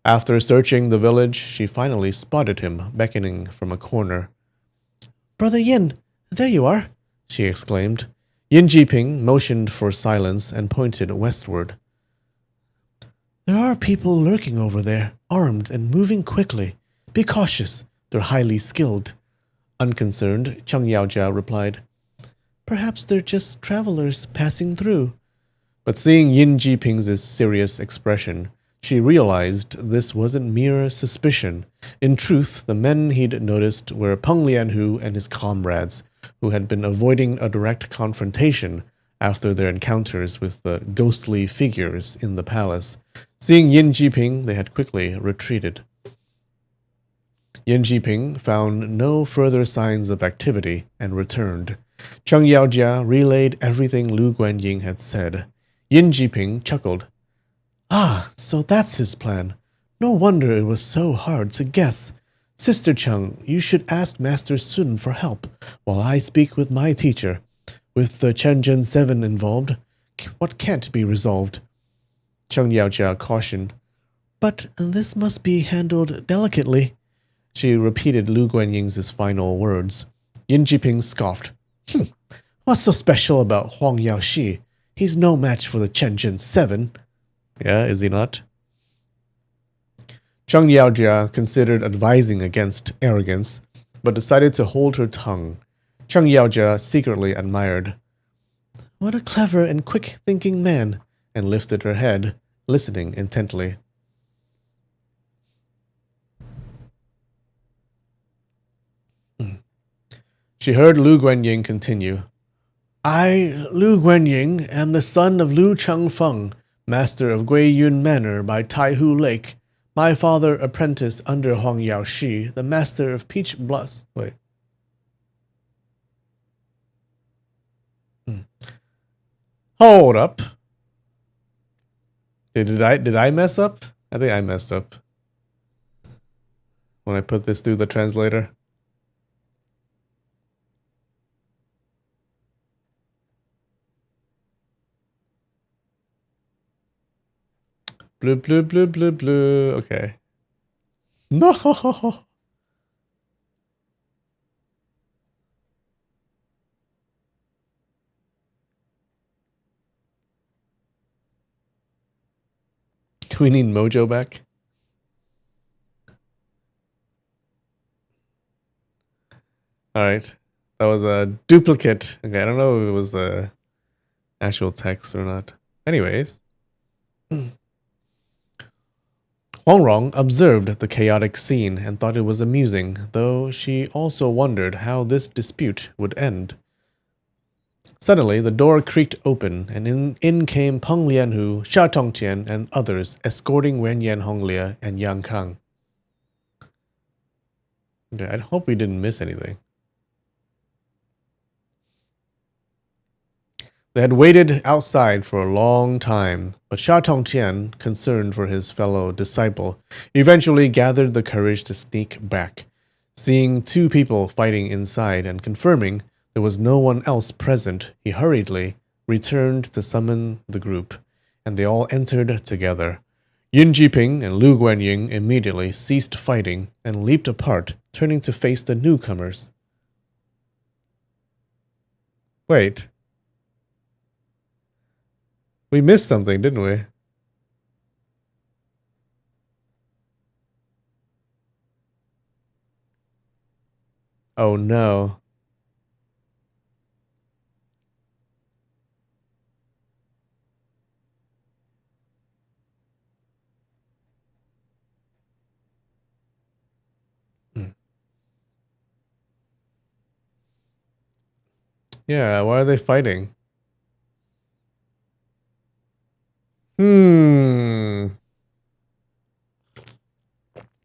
After searching the village, she finally spotted him, beckoning from a corner. Brother Yin, there you are, she exclaimed. Yin Jiping motioned for silence and pointed westward. There are people lurking over there, armed and moving quickly. Be cautious, they're highly skilled. Unconcerned, Cheng Yaojia replied, Perhaps they're just travelers passing through. But seeing Yin Jiping's serious expression, she realized this wasn't mere suspicion. In truth, the men he'd noticed were Peng Lianhu and his comrades, who had been avoiding a direct confrontation after their encounters with the ghostly figures in the palace. Seeing Yin Jiping, they had quickly retreated. Yin Jiping found no further signs of activity and returned. Cheng Yaojia relayed everything Lu Guanying had said. Yin Jiping chuckled. Ah, so that's his plan. No wonder it was so hard to guess. Sister Cheng, you should ask Master Sun for help, while I speak with my teacher. With the Chenjin Seven involved, what can't be resolved? Cheng Yaojia cautioned. But this must be handled delicately. She repeated Lu Guanying's final words. Yin Jiping scoffed. What's so special about Huang Yaoshi? He's no match for the Chenjin Seven. Yeah, is he not? Cheng Yaojia considered advising against arrogance, but decided to hold her tongue. Cheng Yaojia secretly admired. What a clever and quick-thinking man, and lifted her head, listening intently. She heard Lu Guanying continue. I, Lu Guanying, am the son of Lu Chengfeng, master of Guiyun Manor by Taihu Lake. My father apprenticed under Huang Yaoshi, the master of Peach Blossom. Wait. Hold up. Did I mess up? I think I messed up. When I put this through the translator. Blue, blue, blue, blue, blue. Okay. No. We need Mojo back. All right. That was a duplicate. Okay, I don't know if it was the actual text or not. Anyways. Huangrong observed the chaotic scene and thought it was amusing, though she also wondered how this dispute would end. Suddenly, the door creaked open, and in came Peng Lianhu, Xia Tongqian, and others, escorting Wen Yan Honglia and Yang Kang. Okay, I hope we didn't miss anything. They had waited outside for a long time, but Sha Tongqian, concerned for his fellow disciple, eventually gathered the courage to sneak back. Seeing two people fighting inside and confirming there was no one else present, he hurriedly returned to summon the group, and they all entered together. Yin Jiping and Lu Guanying immediately ceased fighting and leaped apart, turning to face the newcomers. Wait. We missed something, didn't we? Oh no. Yeah, why are they fighting?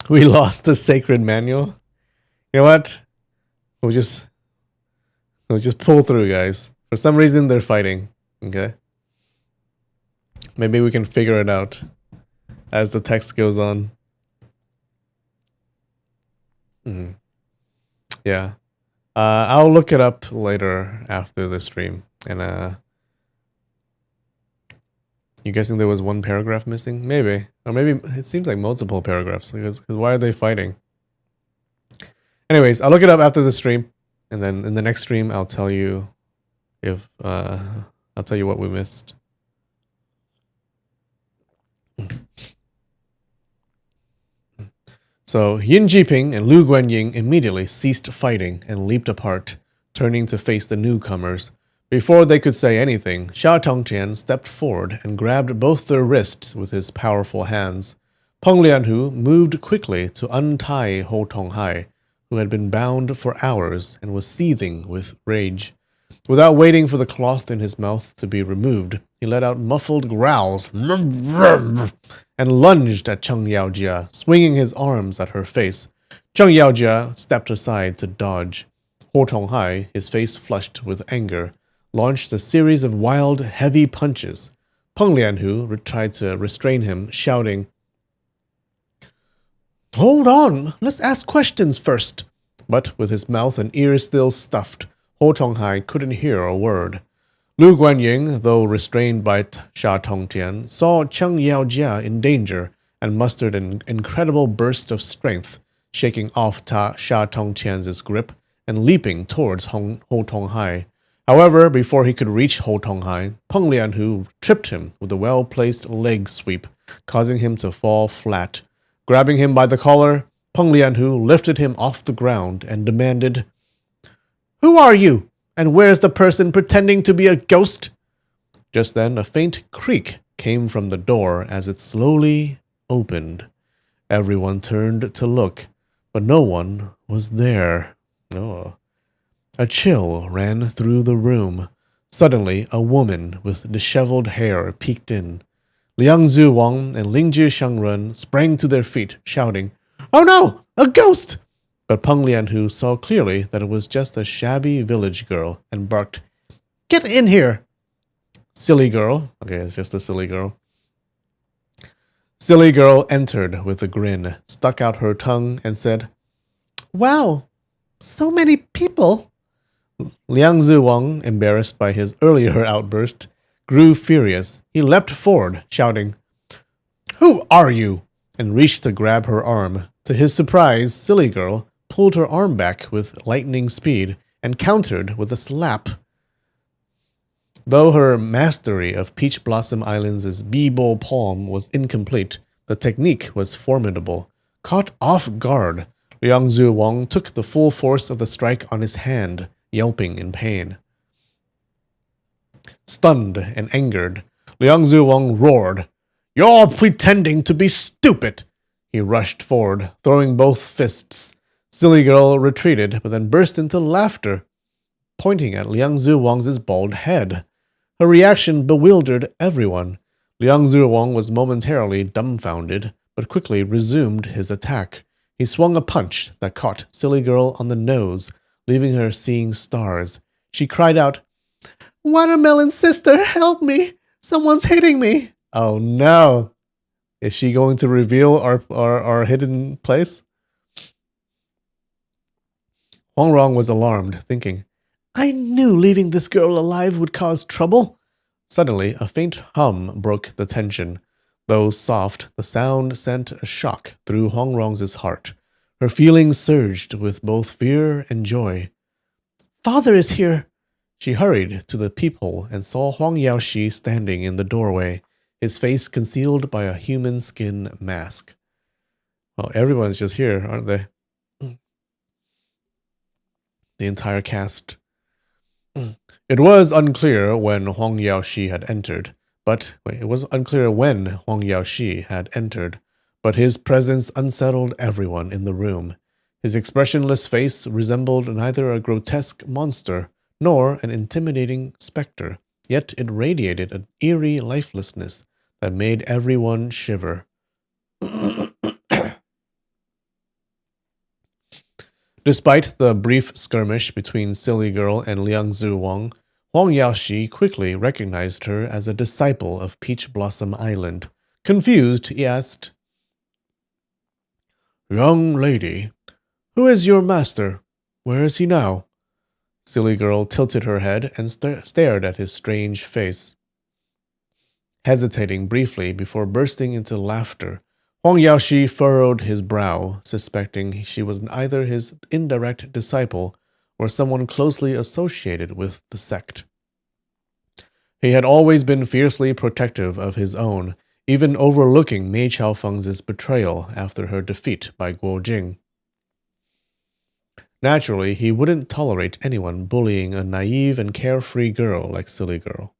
We lost the sacred manual. You know what? We'll just pull through, guys. For some reason they're fighting. Okay. Maybe we can figure it out as the text goes on. Yeah. I'll look it up later after the stream. And you guessing there was one paragraph missing? Maybe. Or maybe it seems like multiple paragraphs. Because why are they fighting? Anyways, I'll look it up after the stream. And then in the next stream, I'll tell you if I'll tell you what we missed. So Yin Jiping and Lu Guanying immediately ceased fighting and leaped apart, turning to face the newcomers. Before they could say anything, Sha Tongqian stepped forward and grabbed both their wrists with his powerful hands. Peng Lianhu moved quickly to untie Ho Tonghai, who had been bound for hours and was seething with rage. Without waiting for the cloth in his mouth to be removed, he let out muffled growls and lunged at Cheng Yaojia, swinging his arms at her face. Cheng Yaojia stepped aside to dodge. Ho Tonghai, his face flushed with anger, launched a series of wild, heavy punches. Peng Lianhu tried to restrain him, shouting, "Hold on, let's ask questions first." But with his mouth and ears still stuffed, Ho Tonghai couldn't hear a word. Lu Guanying, though restrained by Sha Tongqian, saw Cheng Yaojia in danger and mustered an incredible burst of strength, shaking off Sha Tongqian's grip and leaping towards Ho Tonghai. However, before he could reach Ho Tonghai, Peng Lianhu tripped him with a well-placed leg sweep, causing him to fall flat. Grabbing him by the collar, Peng Lianhu lifted him off the ground and demanded, "Who are you? And where's the person pretending to be a ghost?" Just then, a faint creak came from the door as it slowly opened. Everyone turned to look, but no one was there. Oh. A chill ran through the room. Suddenly, a woman with disheveled hair peeked in. Liang Zuwang and Lingji Shangrun sprang to their feet, shouting, "Oh no! A ghost!" But Peng Lianhu saw clearly that it was just a shabby village girl and barked, "Get in here!" Silly girl. Okay, it's just a silly girl. Silly girl entered with a grin, stuck out her tongue, and said, "Wow, so many people." Liang Zuwang, embarrassed by his earlier outburst, grew furious. He leapt forward, shouting, "Who are you?" and reached to grab her arm. To his surprise, Silly Girl pulled her arm back with lightning speed and countered with a slap. Though her mastery of Peach Blossom Island's Bibo palm was incomplete, the technique was formidable. Caught off guard, Liang Zuwang took the full force of the strike on his hand, yelping in pain. Stunned and angered, Liang Zuwang roared, "You're pretending to be stupid!" He rushed forward, throwing both fists. Silly Girl retreated, but then burst into laughter, pointing at Liang Zuwang's bald head. Her reaction bewildered everyone. Liang Zuwang was momentarily dumbfounded, but quickly resumed his attack. He swung a punch that caught Silly Girl on the nose, leaving her seeing stars. She cried out, Watermelon sister, help me! Someone's hitting me! Oh no! Is she going to reveal our hidden place? Huang Rong was alarmed, thinking, I knew leaving this girl alive would cause trouble. Suddenly, a faint hum broke the tension. Though soft, the sound sent a shock through Huang Rong's heart. Her feelings surged with both fear and joy. Father is here! She hurried to the peephole and saw Huang Yaoxi standing in the doorway, his face concealed by a human skin mask. Well, everyone's just here, aren't they? The entire cast. It was unclear when Huang Yaoxi had entered, but his presence unsettled everyone in the room. His expressionless face resembled neither a grotesque monster nor an intimidating specter, yet it radiated an eerie lifelessness that made everyone shiver. Despite the brief skirmish between Silly Girl and Liang Zuwang, Huang Yaoxi quickly recognized her as a disciple of Peach Blossom Island. Confused, he asked, Young lady, who is your master? Where is he now? Silly Girl tilted her head and stared at his strange face. Hesitating briefly before bursting into laughter, Huang Yaoxi furrowed his brow, suspecting she was either his indirect disciple or someone closely associated with the sect. He had always been fiercely protective of his own, even overlooking Mei Chaofeng's betrayal after her defeat by Guo Jing. Naturally, he wouldn't tolerate anyone bullying a naive and carefree girl like Silly Girl.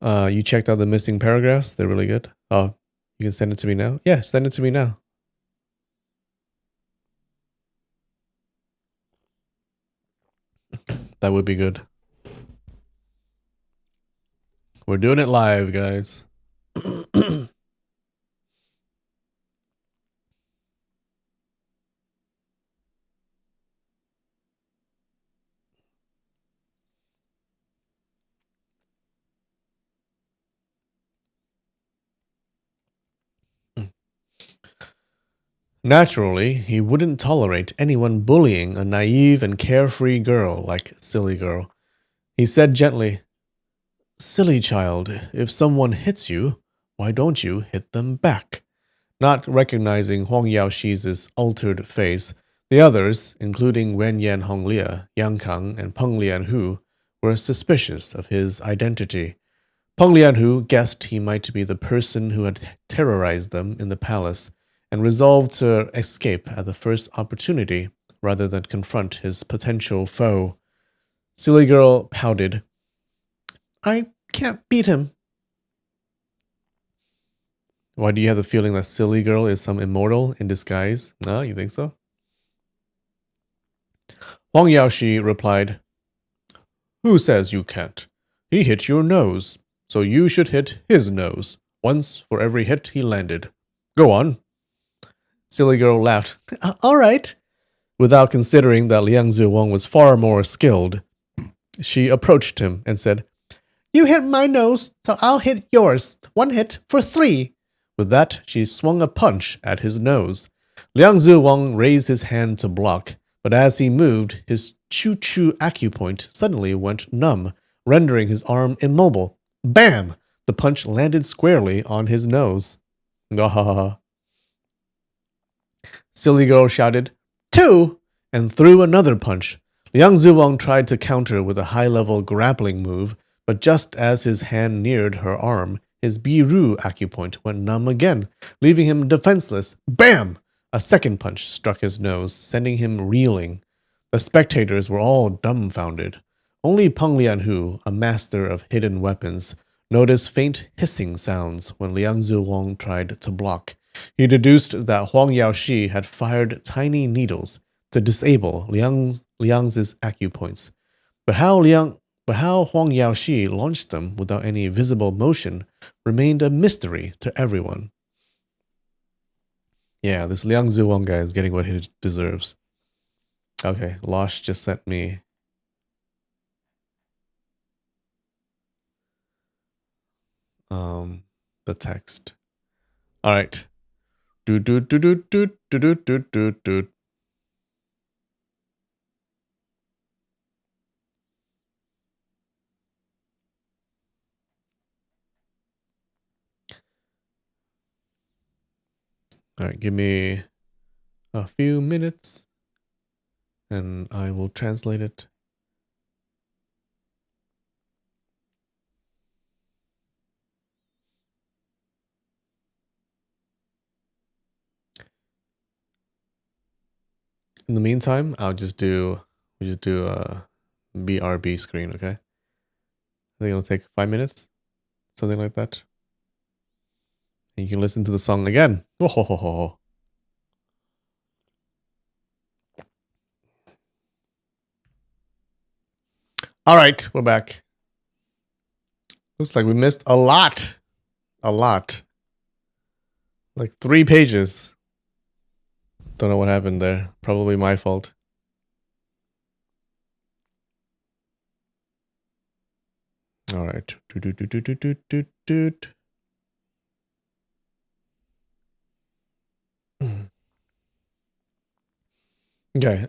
You checked out the missing paragraphs? They're really good. Oh, you can send it to me now? Yeah, send it to me now. That would be good. We're doing it live, guys. Naturally, he wouldn't tolerate anyone bullying a naive and carefree girl like Silly Girl. He said gently, Silly child, if someone hits you, why don't you hit them back? Not recognizing Huang Yaoxi's altered face, the others, including Wen Yan Honglia, Yang Kang, and Peng Lianhu, were suspicious of his identity. Peng Lianhu guessed he might be the person who had terrorized them in the palace, and resolved to escape at the first opportunity rather than confront his potential foe. Silly Girl pouted. I can't beat him. Why do you have the feeling that Silly Girl is some immortal in disguise? No, you think so? Huang Yaoxi replied, Who says you can't? He hit your nose, so you should hit his nose, once for every hit he landed. Go on. Silly Girl laughed. All right. Without considering that Liang Zuwang was far more skilled, she approached him and said, You hit my nose, so I'll hit yours. 1 hit for 3. With that, she swung a punch at his nose. Liang Zuwang raised his hand to block, but as he moved, his Chu-Chu acupoint suddenly went numb, rendering his arm immobile. Bam! The punch landed squarely on his nose. Gahaha. Silly Girl shouted, 2! And threw another punch. Liang Zuwang tried to counter with a high-level grappling move, but just as his hand neared her arm, his Biru acupoint went numb again, leaving him defenseless. Bam! A second punch struck his nose, sending him reeling. The spectators were all dumbfounded. Only Peng Lianhu, a master of hidden weapons, noticed faint hissing sounds when Liang Zuwang tried to block. He deduced that Huang Yaoxi had fired tiny needles to disable Liang's acupoints. But how Huang Yaoxi launched them without any visible motion remained a mystery to everyone. Yeah, this Liang Zuwang guy is getting what he deserves. Okay, Losh just sent me the text. All right. Do do do do do do do do do do. All right, give me a few minutes and I will translate it. In the meantime, we just do a BRB screen, okay? I think it'll take 5 minutes, something like that. And you can listen to the song again. All right, we're back. Looks like we missed a lot. A lot. Like 3 pages. Don't know what happened there. Probably my fault. All right. Okay.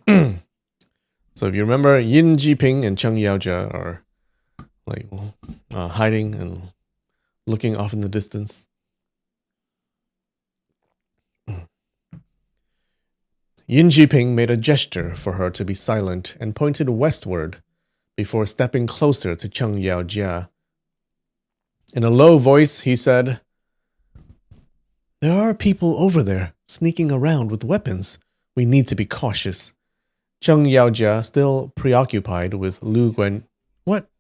So if you remember, Yin Jiping and Cheng Yaojia are like hiding and looking off in the distance. Yin Jiping made a gesture for her to be silent and pointed westward before stepping closer to Cheng Yaojia. In a low voice, he said, "There are people over there sneaking around with weapons. We need to be cautious." Cheng Yaojia, still preoccupied with Lu Guan. What?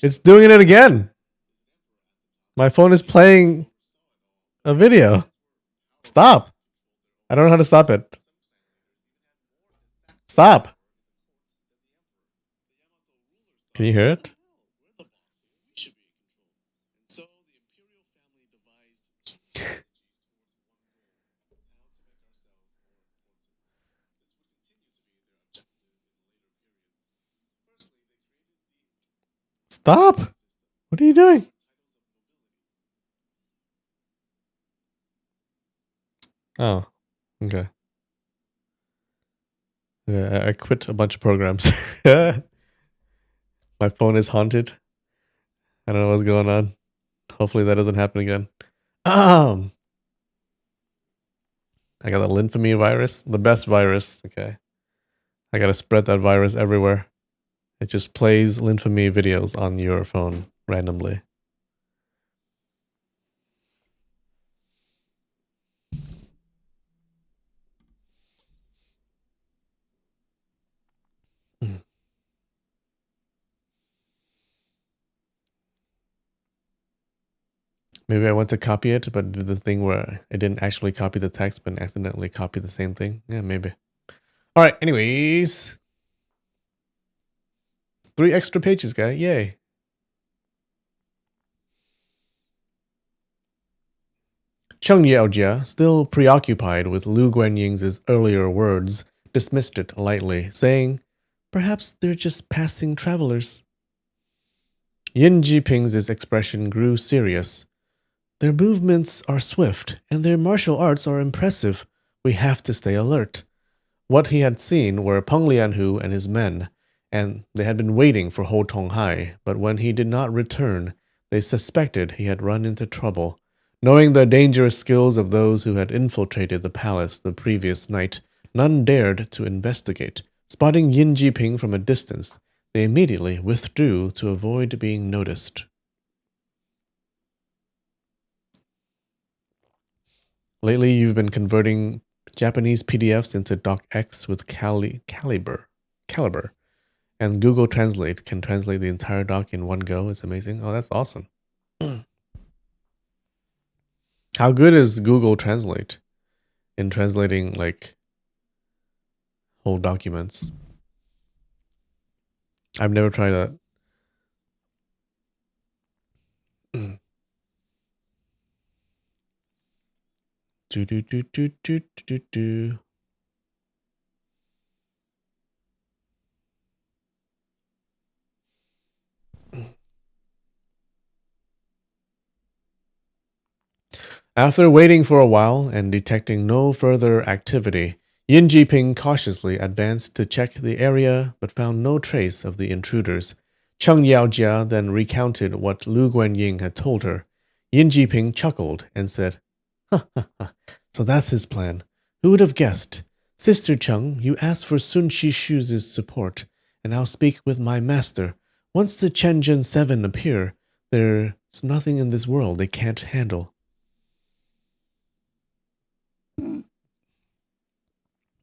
It's doing it again. My phone is playing a video. Stop. I don't know how to stop it. Stop. Can you hear it? Stop. What are you doing? Oh, okay. Yeah, I quit a bunch of programs. My phone is haunted. I don't know what's going on. Hopefully that doesn't happen again. I got the lymphome virus, the best virus. Okay. I gotta spread that virus everywhere. It just plays lymphome videos on your phone randomly. Maybe I went to copy it, but did the thing where it didn't actually copy the text, but accidentally copy the same thing. Yeah, maybe. All right. Anyways, 3 extra pages, guy. Yay. Cheng Yaojia, still preoccupied with Lu Guanying's earlier words, dismissed it lightly, saying, "Perhaps they're just passing travelers." Yin Jiping's expression grew serious. "Their movements are swift, and their martial arts are impressive. We have to stay alert." What he had seen were Peng Lianhu and his men, and they had been waiting for Ho Tonghai, but when he did not return, they suspected he had run into trouble. Knowing the dangerous skills of those who had infiltrated the palace the previous night, none dared to investigate. Spotting Yin Jiping from a distance, they immediately withdrew to avoid being noticed. Lately, you've been converting Japanese PDFs into DocX with Caliber. And Google Translate can translate the entire doc in one go. It's amazing. Oh, that's awesome. How good is Google Translate in translating like whole documents? I've never tried that. do do do do do do do. After waiting for a while and detecting no further activity, Yin Jiping cautiously advanced to check the area but found no trace of the intruders. Cheng Yaojia then recounted what Lu Guanying had told her. Yin Jiping chuckled and said, "Ha ha ha, so that's his plan. Who would have guessed? Sister Cheng, you asked for Sun Shishu's support, and I'll speak with my master. Once the Chenjin 7 appear, there's nothing in this world they can't handle."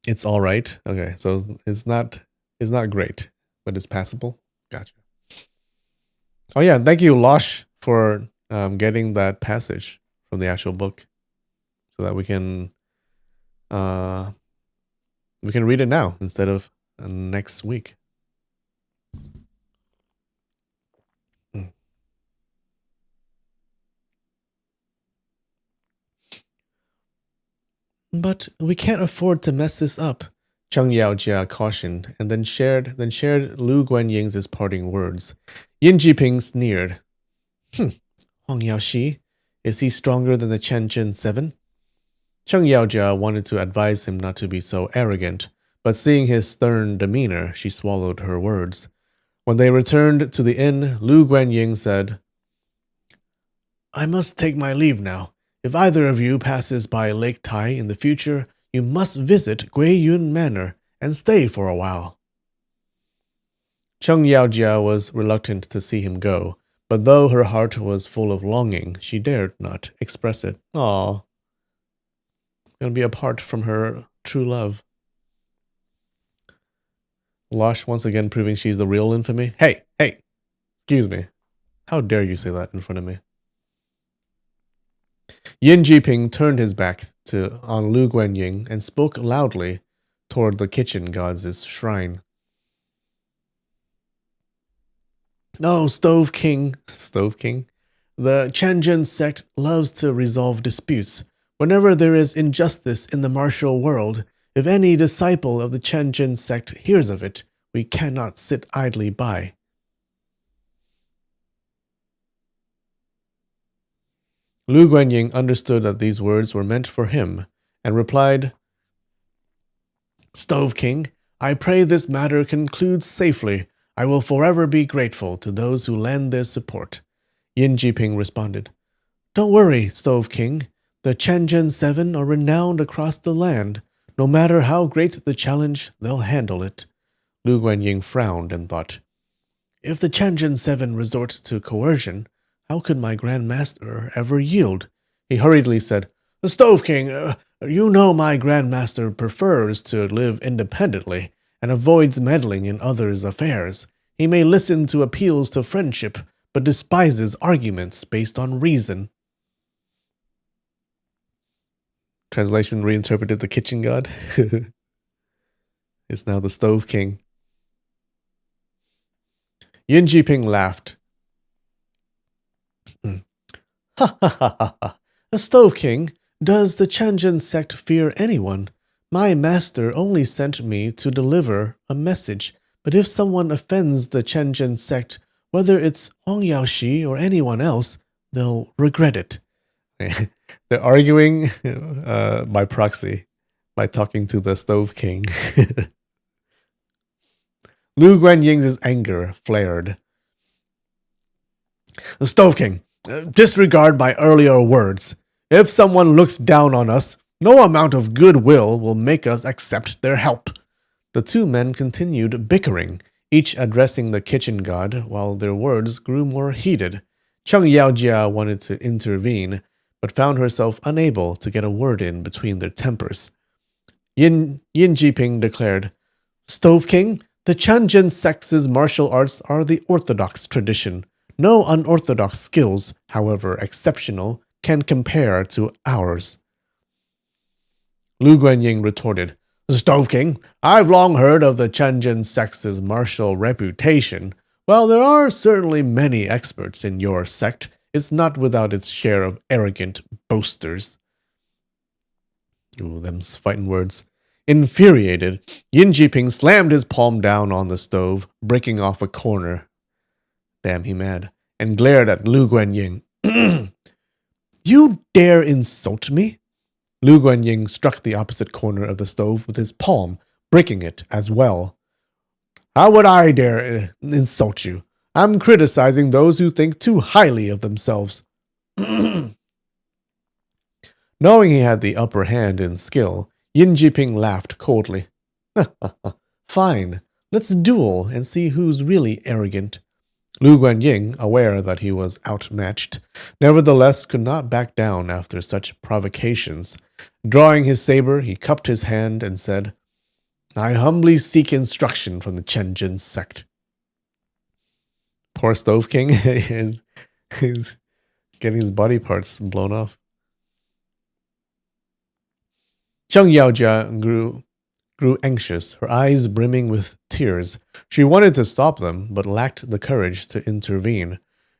It's all right. Okay, so it's not great, but it's passable. Gotcha. Oh yeah, thank you, Losh, for getting that passage from the actual book, so that uh we can read it now instead of next week. Mm. But we can't afford to mess this up, Cheng Yaojia cautioned, and then shared Lu Guanying's parting words. Yin Jiping sneered. Huang Yaoxi, is he stronger than the Chenjin 7? Cheng Yaojia wanted to advise him not to be so arrogant, but seeing his stern demeanor, she swallowed her words. When they returned to the inn, Lu Guanying said, "I must take my leave now. If either of you passes by Lake Tai in the future, you must visit Guiyun Manor and stay for a while." Cheng Yaojia was reluctant to see him go, but though her heart was full of longing, she dared not express it. Aw, gonna be apart from her true love. Losh once again proving she's the real infamy. Hey, excuse me. How dare you say that in front of me? Yin Jiping turned his back on Lu Guanying and spoke loudly toward the kitchen god's shrine. "No, Stove King. The Chenjin sect loves to resolve disputes. Whenever there is injustice in the martial world, if any disciple of the Chenjin sect hears of it, we cannot sit idly by." Lu Guanying understood that these words were meant for him, and replied, "Stove King, I pray this matter concludes safely. I will forever be grateful to those who lend their support." Yin Jiping responded, "Don't worry, Stove King. The Chenjin 7 are renowned across the land. No matter how great the challenge, they'll handle it." Lu Guanying frowned and thought, "If the Chenjin 7 resorts to coercion, how could my Grand Master ever yield?" He hurriedly said, "The Stove King, you know my Grand Master prefers to live independently and avoids meddling in others' affairs. He may listen to appeals to friendship, but despises arguments based on reason." Translation reinterpreted the kitchen god. It's now the Stove King. Yin Jiping laughed. "Ha ha ha ha ha. The Stove King, does the Chenjin sect fear anyone? My master only sent me to deliver a message, but if someone offends the Chenjin sect, whether it's Huang Yaoxi or anyone else, they'll regret it." They're arguing by proxy, by talking to the Stove King. Lu Guanying's anger flared. "The Stove King, disregard my earlier words. If someone looks down on us, no amount of goodwill will make us accept their help." The two men continued bickering, each addressing the kitchen god, while their words grew more heated. Cheng Yaojia wanted to intervene, but found herself unable to get a word in between their tempers. Yin Jiping declared, "Stove King, the Chenjin sect's martial arts are the orthodox tradition. No unorthodox skills, however exceptional, can compare to ours." Lu Guanying retorted, "Stove King, I've long heard of the Chenjin sect's martial reputation. While there are certainly many experts in your sect, it's not without its share of arrogant boasters." Ooh, them's fighting words. Infuriated, Yin Jiping slammed his palm down on the stove, breaking off a corner. Damn, he mad. And glared at Lu Guanying. You dare insult me? Lu Guanying struck the opposite corner of the stove with his palm, breaking it as well. How would I dare insult you? I'm criticizing those who think too highly of themselves. Knowing he had the upper hand in skill, Yin Jiping laughed coldly. Fine, let's duel and see who's really arrogant. Lu Guanying, aware that he was outmatched, nevertheless could not back down after such provocations. Drawing his saber, he cupped his hand and said, I humbly seek instruction from the Chenjin sect. Poor Stove King is getting his body parts blown off. Cheng Yaojia grew anxious, her eyes brimming with tears. She wanted to stop them, but lacked the courage to intervene.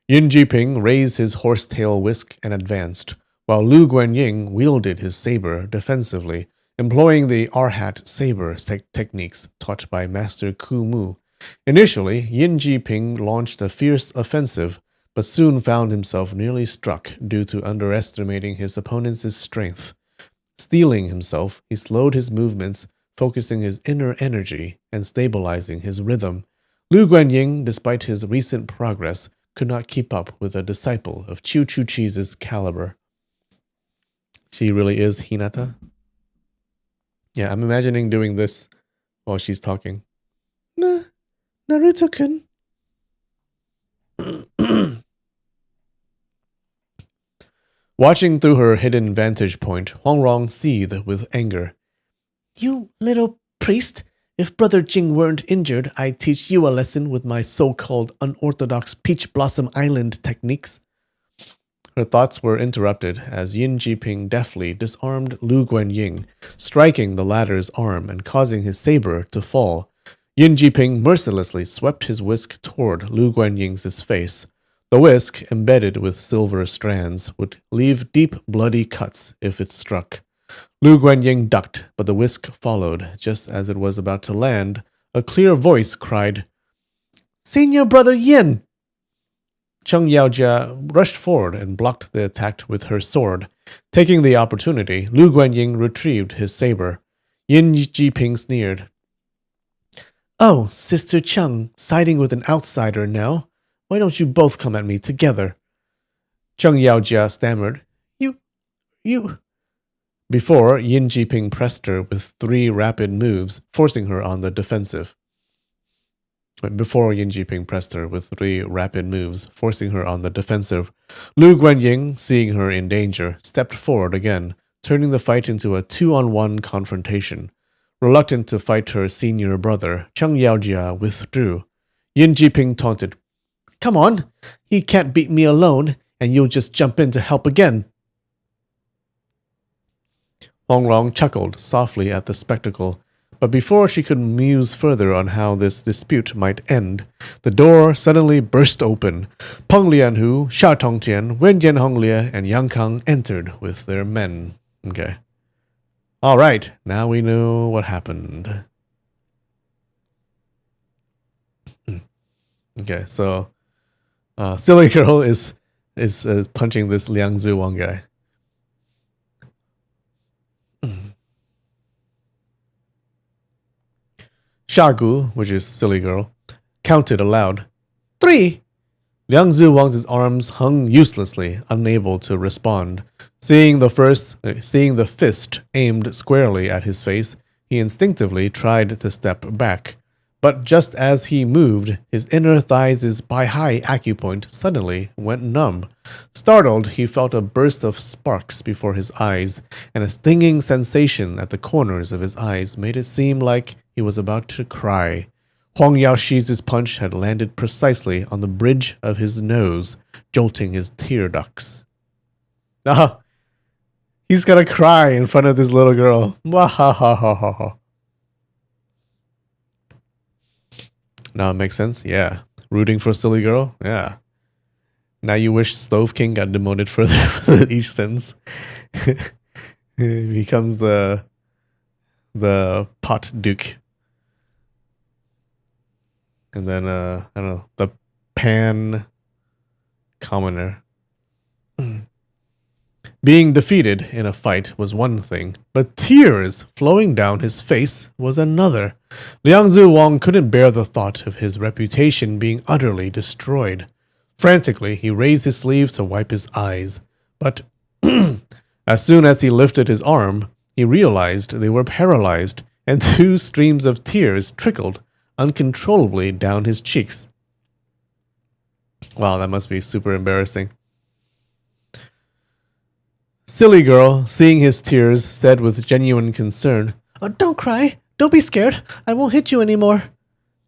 Yin Jiping raised his horsetail whisk and advanced, while Lu Guanying wielded his saber defensively, employing the R-hat saber techniques taught by Master Ku Mu. Initially, Yin Jiping launched a fierce offensive, but soon found himself nearly struck due to underestimating his opponent's strength. Steeling himself, he slowed his movements, focusing his inner energy and stabilizing his rhythm. Lu Guanying, despite his recent progress, could not keep up with a disciple of Chu Chu Cheese's caliber. She really is Hinata? Yeah, I'm imagining doing this while she's talking. Nah, Naruto-kun. Watching through her hidden vantage point, Huangrong seethed with anger. You little priest! If Brother Jing weren't injured, I'd teach you a lesson with my so-called unorthodox Peach Blossom Island techniques. Her thoughts were interrupted as Yin Jiping deftly disarmed Lu Guanying, striking the latter's arm and causing his saber to fall. Yin Jiping mercilessly swept his whisk toward Lu Guanying's face. The whisk, embedded with silver strands, would leave deep, bloody cuts if it struck. Lu Guanying ducked, but the whisk followed. Just as it was about to land, a clear voice cried, Senior Brother Yin! Cheng Yaojia rushed forward and blocked the attack with her sword. Taking the opportunity, Lu Guanying retrieved his saber. Yin Jiping sneered. Oh, Sister Cheng, siding with an outsider now? Why don't you both come at me together? Cheng Yaojia stammered. You... Before, Yin Jiping pressed her with 3 rapid moves, forcing her on the defensive. Lu Guanying, seeing her in danger, stepped forward again, turning the fight into a 2-on-1 confrontation. Reluctant to fight her senior brother, Cheng Yaojia withdrew. Yin Jiping taunted, Come on, he can't beat me alone, and you'll just jump in to help again. Huangrong chuckled softly at the spectacle, but before she could muse further on how this dispute might end, the door suddenly burst open. Peng Lianhu, Xia Tongtian, Wen Yanhonglie, and Yang Kang entered with their men. Okay. All right, now we know what happened. Okay, so Silly Girl is punching this Liang Zhuwang guy. Shagu, which is Silly Girl, counted aloud. 3! Liang Zhuwang's arms hung uselessly, unable to respond. Seeing the fist aimed squarely at his face, he instinctively tried to step back. But just as he moved, his inner thighs' bi-high acupoint suddenly went numb. Startled, he felt a burst of sparks before his eyes, and a stinging sensation at the corners of his eyes made it seem like he was about to cry. Huang Yaoshi's punch had landed precisely on the bridge of his nose, jolting his tear ducts. Ah, he's gonna cry in front of this little girl. Now it makes sense? Yeah. Rooting for Silly Girl? Yeah. Now you wish Stove King got demoted further with each sentence. He becomes the pot duke. And then, I don't know, the pan commoner. Being defeated in a fight was one thing, but tears flowing down his face was another. Liangzi Wang couldn't bear the thought of his reputation being utterly destroyed. Frantically, he raised his sleeve to wipe his eyes, but as soon as he lifted his arm, he realized they were paralyzed, and two streams of tears trickled uncontrollably down his cheeks. Wow, that must be super embarrassing. Silly girl, seeing his tears, said with genuine concern, "Oh, don't cry. Don't be scared. I won't hit you anymore."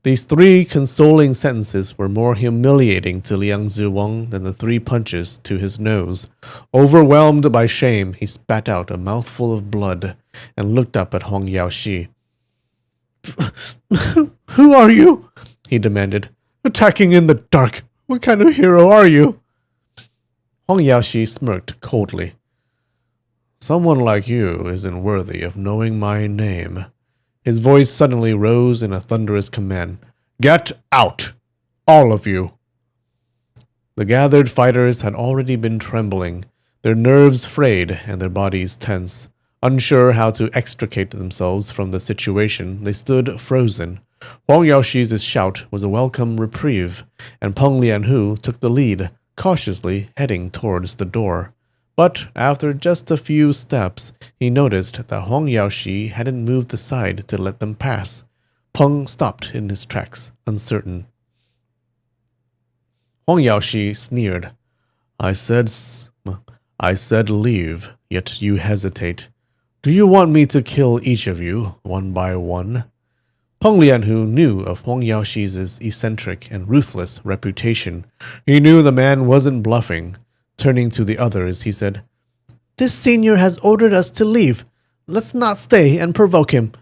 These three consoling sentences were more humiliating to Liang Ziwang than the 3 punches to his nose. Overwhelmed by shame, he spat out a mouthful of blood and looked up at Hong Yaoshi. "Who are you?" he demanded. "Attacking in the dark. What kind of hero are you?" Hong Yaoshi smirked coldly. "Someone like you isn't worthy of knowing my name." His voice suddenly rose in a thunderous command. "Get out! All of you!" The gathered fighters had already been trembling, their nerves frayed and their bodies tense. Unsure how to extricate themselves from the situation, they stood frozen. Huang Yaoshi's shout was a welcome reprieve, and Peng Lianhu took the lead, cautiously heading towards the door. But after just a few steps, he noticed that Hong Yaoshi hadn't moved aside to let them pass. Peng stopped in his tracks, uncertain. Hong Yaoshi sneered. I said leave, yet you hesitate. Do you want me to kill each of you, one by one?" Peng Lianhu knew of Hong Yaoshi's eccentric and ruthless reputation. He knew the man wasn't bluffing. Turning to the others, he said, "This senior has ordered us to leave. Let's not stay and provoke him."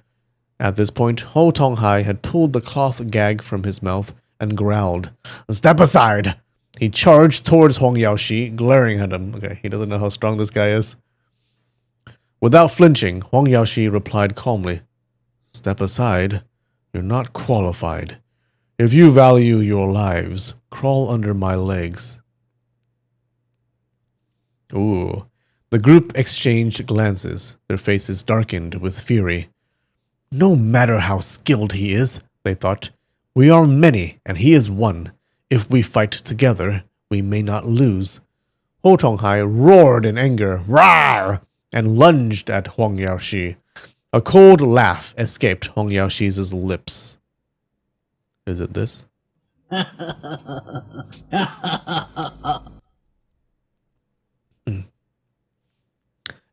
At this point, Ho Tonghai had pulled the cloth gag from his mouth and growled, "Step aside!" He charged towards Hong Yaoshi, glaring at him. Okay, he doesn't know how strong this guy is. Without flinching, Hong Yaoshi replied calmly, "Step aside. You're not qualified. If you value your lives, crawl under my legs." Ooh. The group exchanged glances, their faces darkened with fury. No matter how skilled he is, they thought, we are many and he is one. If we fight together, we may not lose. Ho Tonghai roared in anger, "Rawr!" and lunged at Huang Yaoshi. A cold laugh escaped Hong Yaoshi's lips. Is it this?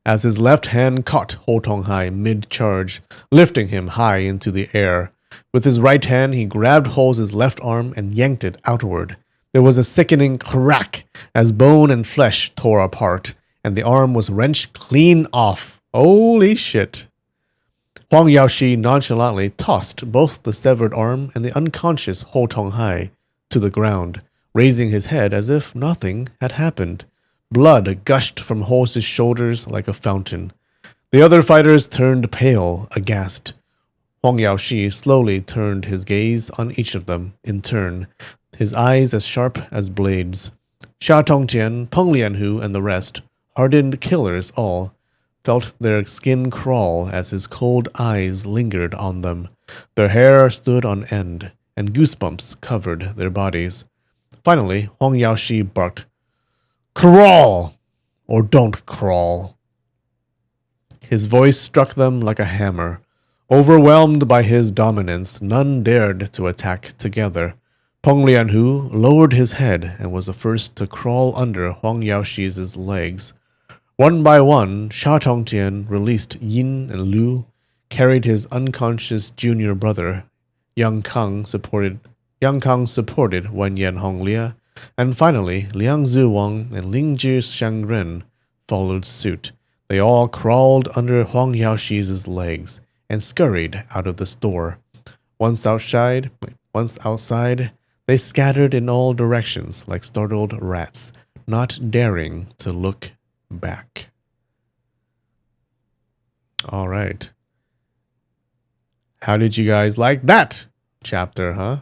As his left hand caught Ho Tonghai mid-charge, lifting him high into the air. With his right hand, he grabbed Ho's left arm and yanked it outward. There was a sickening crack as bone and flesh tore apart, and the arm was wrenched clean off. Holy shit. Huang Yaoshi nonchalantly tossed both the severed arm and the unconscious Ho Tonghai to the ground, raising his head as if nothing had happened. Blood gushed from Ho's shoulders like a fountain. The other fighters turned pale, aghast. Huang Yaoshi slowly turned his gaze on each of them in turn, his eyes as sharp as blades. Xia Tongtian, Peng Lianhu, and the rest, hardened killers all, felt their skin crawl as his cold eyes lingered on them. Their hair stood on end, and goosebumps covered their bodies. Finally, Huang Yaoshi barked, "Crawl! Or don't crawl!" His voice struck them like a hammer. Overwhelmed by his dominance, none dared to attack together. Peng Lianhu lowered his head and was the first to crawl under Huang Yaoshi's legs. One by one, Xia Tongtian released Yin and Lu, carried his unconscious junior brother. Yang Kang supported Wen Yan Honglia, and finally, Liang Zuwang and Lingzhi Shangren followed suit. They all crawled under Huang Yaoshi's legs and scurried out of the store. Once outside, they scattered in all directions like startled rats, not daring to look back. All right. How did you guys like that chapter, huh?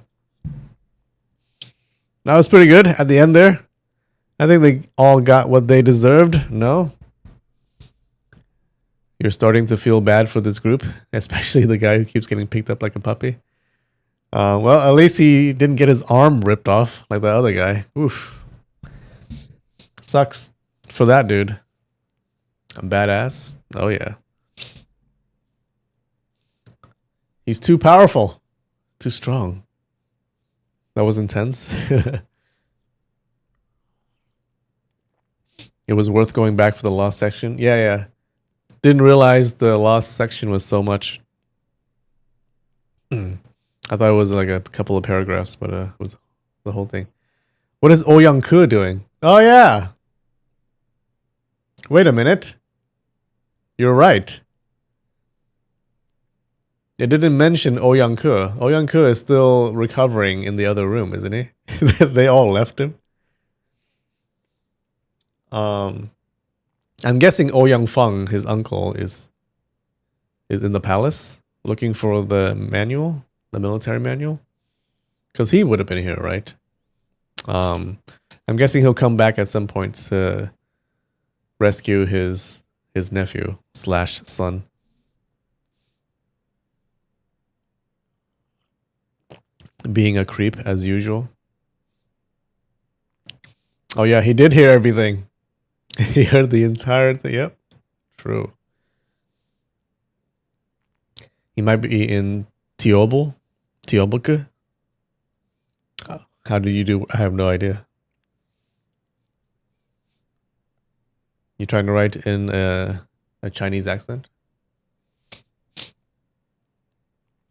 That was pretty good at the end there. I think they all got what they deserved. No? You're starting to feel bad for this group, especially the guy who keeps getting picked up like a puppy. Well, at least he didn't get his arm ripped off like the other guy. Oof. Sucks for that dude. A badass. Oh, yeah. He's too powerful. Too strong. That was intense. It was worth going back for the lost section. Yeah, yeah. Didn't realize the lost section was so much. I thought it was like a couple of paragraphs, but it was the whole thing. What is Oh Young Ku doing? Oh, yeah. Wait a minute. You're right. It didn't mention Oh Young Ku. Oh Young Ku is still recovering in the other room, isn't he? They all left him. I'm guessing Oh Young Feng, his uncle, is in the palace looking for the manual, the military manual, because he would have been here, right? I'm guessing he'll come back at some point to rescue his nephew / son. Being a creep as usual. Oh yeah, he did hear everything. He heard the entire thing. Yep, true. He might be in Tioboku. How do you do? I have no idea. You trying to write in a Chinese accent?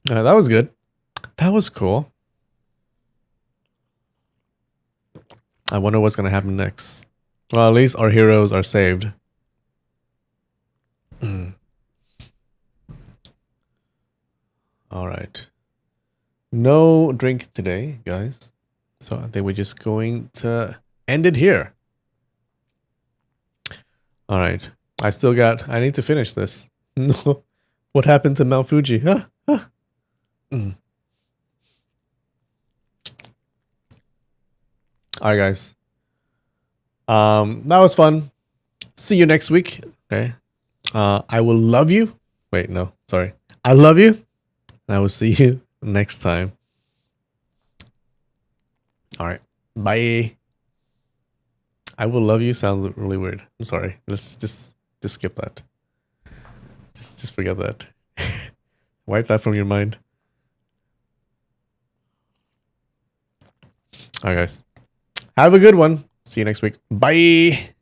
That was good. That was cool. I wonder what's going to happen next. Well, at least our heroes are saved. All right. No drink today, guys. So I think we're just going to end it here. All right. I need to finish this. No. What happened to Mount Fuji? Huh? All right, guys. That was fun. See you next week. Okay. I will love you. Wait, no, sorry. I love you. I will see you next time. All right. Bye. I will love you sounds really weird. I'm sorry. Let's just skip that. Just forget that. Wipe that from your mind. All right, guys. Have a good one. See you next week. Bye.